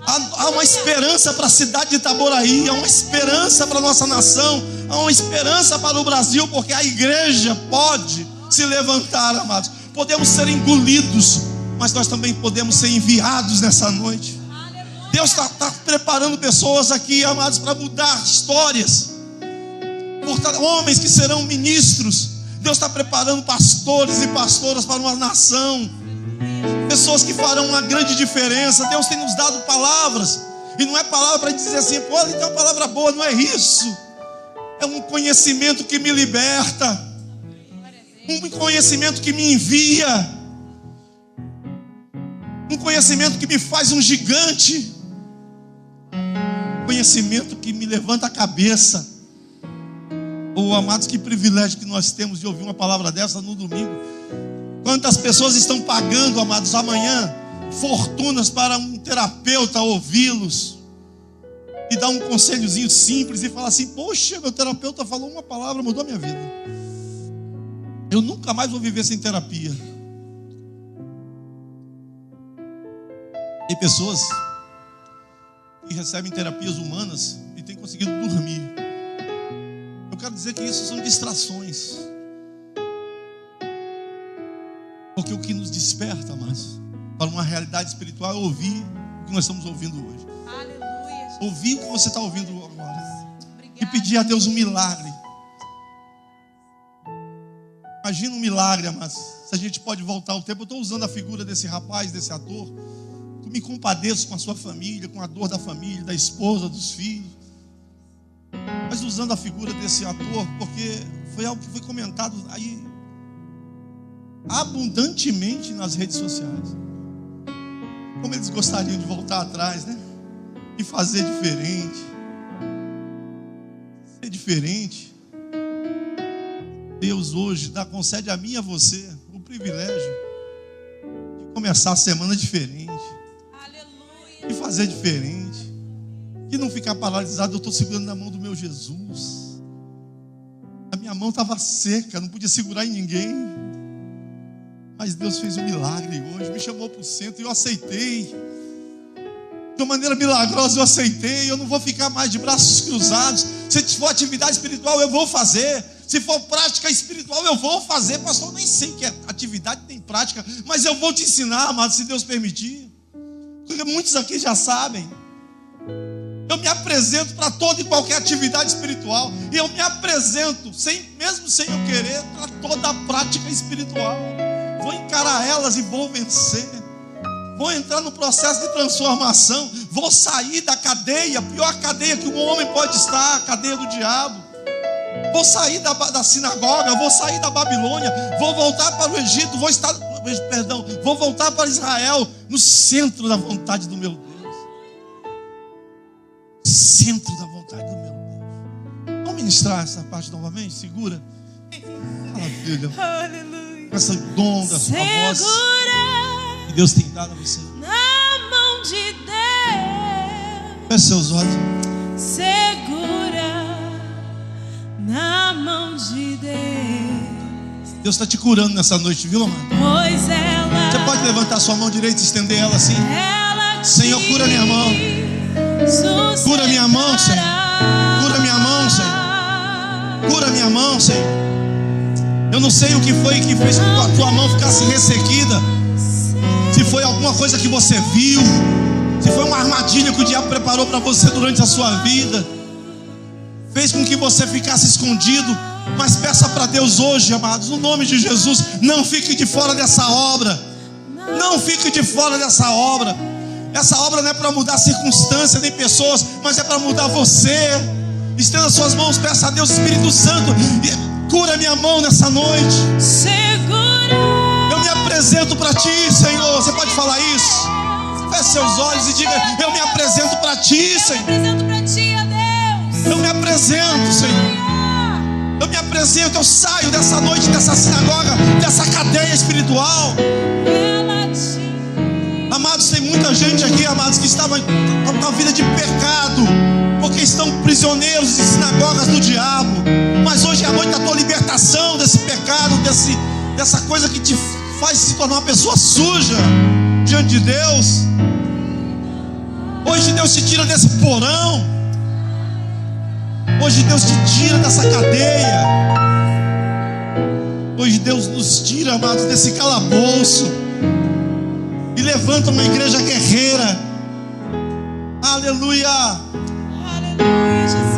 Há uma esperança para a cidade de Itaboraí, há uma esperança para a nossa nação, há uma esperança para o Brasil, porque a igreja pode se levantar, amados. Podemos ser engolidos, mas nós também podemos ser enviados nessa noite. Deus está preparando pessoas aqui, amados, para mudar histórias. Homens que serão ministros. Deus está preparando pastores e pastoras para uma nação. Pessoas que farão uma grande diferença. Deus tem nos dado palavras. E não é palavra para dizer assim, pô, ali tem uma palavra boa. Não é isso. É um conhecimento que me liberta. Um conhecimento que me envia. Um conhecimento que me faz um gigante. Conhecimento que me levanta a cabeça. Oh, amados, que privilégio que nós temos de ouvir uma palavra dessa no domingo. Quantas pessoas estão pagando, amados, amanhã fortunas para um terapeuta ouvi-los e dar um conselhozinho simples e falar assim, poxa, meu terapeuta falou uma palavra, mudou a minha vida. Eu nunca mais vou viver sem terapia. Tem pessoas que recebem terapias humanas e têm conseguido dormir. Eu quero dizer que isso são distrações. Porque o que nos desperta, amados, para uma realidade espiritual é ouvir o que nós estamos ouvindo hoje. Aleluia. Ouvir o que você está ouvindo agora. Obrigada. E pedir a Deus um milagre. Imagina um milagre, amados. Se a gente pode voltar ao tempo. Eu estou usando a figura desse rapaz, desse ator. Eu me compadeço com a sua família, com a dor da família, da esposa, dos filhos. Mas usando a figura desse ator, porque foi algo que foi comentado aí abundantemente nas redes sociais. Como eles gostariam de voltar atrás, né? E fazer diferente. Ser diferente. Deus hoje concede a mim e a você o privilégio de começar a semana diferente. Aleluia. De fazer diferente. De não ficar paralisado. Eu estou segurando na mão do meu Jesus. A minha mão estava seca, não podia segurar em ninguém. Mas Deus fez um milagre hoje, me chamou para o centro e eu aceitei. De uma maneira milagrosa eu aceitei. Eu não vou ficar mais de braços cruzados. Se for atividade espiritual eu vou fazer. Se for prática espiritual eu vou fazer. Pastor, eu nem sei o que é atividade nem prática, mas eu vou te ensinar, amado, se Deus permitir. Porque muitos aqui já sabem. Eu me apresento para toda e qualquer atividade espiritual. E eu me apresento, mesmo sem eu querer, para toda a prática espiritual. Vou encarar elas e vou vencer. Vou entrar no processo de transformação. Vou sair da cadeia, a pior cadeia que um homem pode estar, a cadeia do diabo. Vou sair da sinagoga, vou sair da Babilônia, vou voltar para o Egito, vou voltar para Israel, no centro da vontade do meu Deus. Centro da vontade do meu Deus. Vamos ministrar essa parte novamente? Segura. Fala, filha. Aleluia. Com essa dom da sua voz que Deus tem dado a você. Na mão de Deus. Feche seus olhos. Segura na mão de Deus. Deus está te curando nessa noite, viu, amado? Pois ela. Você pode levantar sua mão direita e estender ela assim? Ela Senhor, cura minha mão. Cura minha mão, Senhor. Cura minha mão, Senhor. Cura minha mão, Senhor. Eu não sei o que foi que fez com que a tua mão ficasse ressequida. Se foi alguma coisa que você viu, se foi uma armadilha que o diabo preparou para você durante a sua vida, fez com que você ficasse escondido. Mas peça para Deus hoje, amados, no nome de Jesus, não fique de fora dessa obra. Não fique de fora dessa obra. Essa obra não é para mudar circunstâncias nem pessoas, mas é para mudar você. Estenda suas mãos, peça a Deus, Espírito Santo, cura minha mão nessa noite. Segura. Eu me apresento para ti, Senhor. Você pode falar isso? Feche seus olhos e diga: eu me apresento para ti, Senhor. Eu me apresento para ti, ó Deus. Eu me apresento, Senhor. Eu me apresento, eu saio dessa noite, dessa sinagoga, dessa cadeia espiritual. Amados, tem muita gente aqui, amados, que estava na vida de pecado, porque estão prisioneiros de sinagogas do diabo. Mas hoje é a noite da tua libertação desse pecado, dessa coisa que te faz se tornar uma pessoa suja diante de Deus. Hoje Deus te tira desse porão. Hoje Deus te tira dessa cadeia. Hoje Deus nos tira, amados, desse calabouço e levanta uma igreja guerreira. Aleluia. Aleluia, Jesus.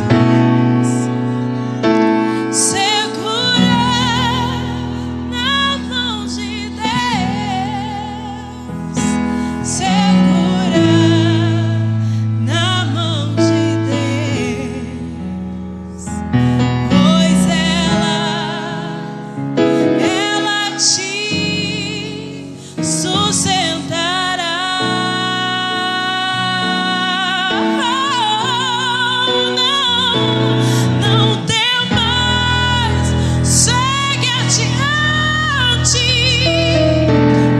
Segura na mão de Deus. Segura na mão de Deus. Pois ela te sustentará. Não temas, segue adiante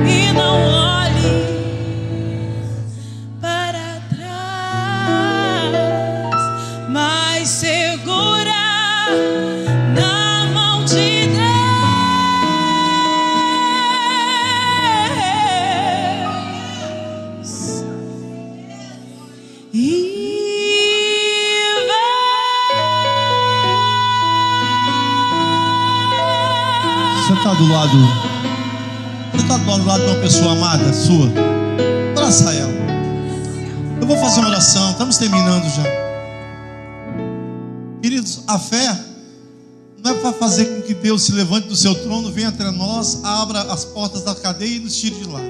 e não olhe para trás, mas segura na mão de Deus e Você está do lado de uma pessoa amada sua? Abraça ela. Eu vou fazer uma oração, estamos terminando já. Queridos, a fé não é para fazer com que Deus se levante do seu trono, venha até nós, abra as portas da cadeia e nos tire de lá,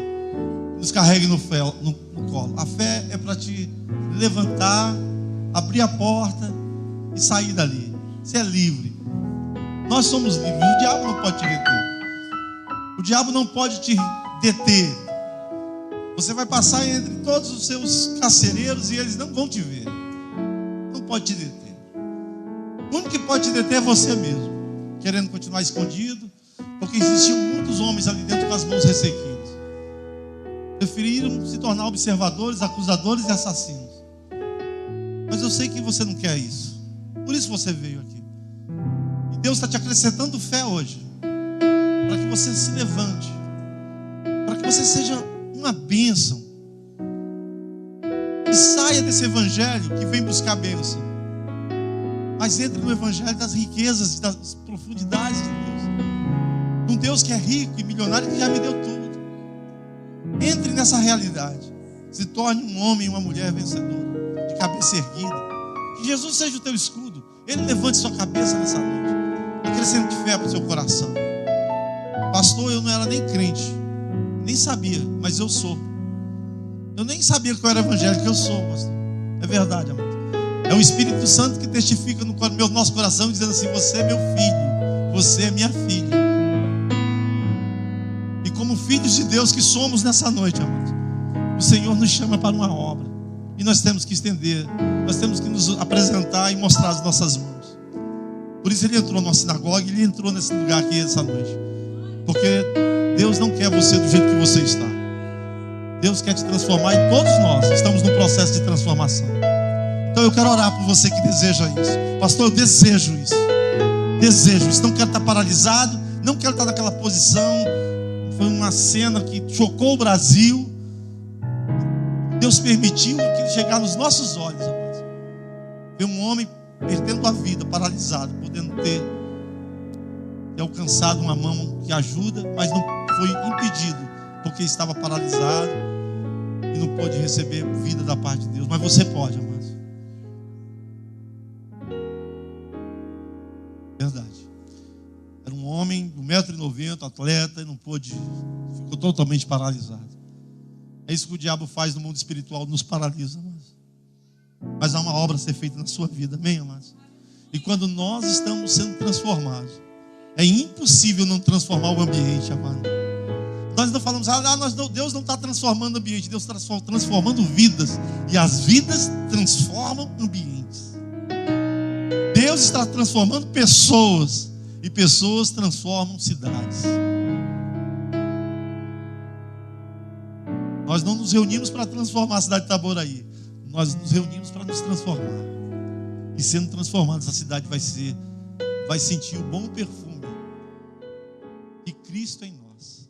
nos carregue no colo. A fé é para te levantar, abrir a porta e sair dali. Você é livre. Nós somos livres, o diabo não pode te reter. O diabo não pode te deter. Você vai passar entre todos os seus carcereiros e eles não vão te ver. Não pode te deter. O único que pode te deter é você mesmo, querendo continuar escondido, porque existiam muitos homens ali dentro com as mãos ressequidas. Preferiram se tornar observadores, acusadores e assassinos. Mas eu sei que você não quer isso. Por isso você veio aqui. E Deus está te acrescentando fé hoje, para que você se levante, para que você seja uma bênção, e saia desse evangelho que vem buscar bênção, mas entre no evangelho das riquezas e das profundidades de Deus, um Deus que é rico e milionário, que já me deu tudo. Entre nessa realidade, se torne um homem e uma mulher vencedor, de cabeça erguida. Que Jesus seja o teu escudo, Ele levante sua cabeça nessa noite, acrescente fé para o seu coração. Pastor, eu não era nem crente, nem sabia, mas eu sou. Eu nem sabia que eu era evangélico, eu sou, pastor. É verdade, amado. É o Espírito Santo que testifica no nosso coração, dizendo assim: você é meu filho, você é minha filha. E como filhos de Deus que somos nessa noite, amado, o Senhor nos chama para uma obra, e nós temos que estender, nós temos que nos apresentar e mostrar as nossas mãos. Por isso Ele entrou numa sinagoga, Ele entrou nesse lugar aqui essa noite, porque Deus não quer você do jeito que você está. Deus quer te transformar, e todos nós estamos num processo de transformação. Então eu quero orar por você que deseja isso. Pastor, eu desejo isso. Desejo isso. Não quero estar paralisado, não quero estar naquela posição. Foi uma cena que chocou o Brasil. Deus permitiu que chegar nos nossos olhos, amados. Ver um homem perdendo a vida, paralisado, podendo ter alcançado uma mão que ajuda, mas não foi impedido, porque estava paralisado e não pôde receber vida da parte de Deus. Mas você pode, amados. Verdade. Era um homem de 1,90 m, atleta, e não pôde, ficou totalmente paralisado. É isso que o diabo faz no mundo espiritual, nos paralisa, amados. Mas há uma obra a ser feita na sua vida, amém, amados? E quando nós estamos sendo transformados, é impossível não transformar o ambiente, amado. Nós não falamos, Deus não está transformando o ambiente, Deus está transformando vidas. E as vidas transformam ambientes. Deus está transformando pessoas, e pessoas transformam cidades. Nós não nos reunimos para transformar a cidade de Itaboraí. Nós nos reunimos para nos transformar. E sendo transformados, a cidade vai sentir o bom perfume de Cristo em nós.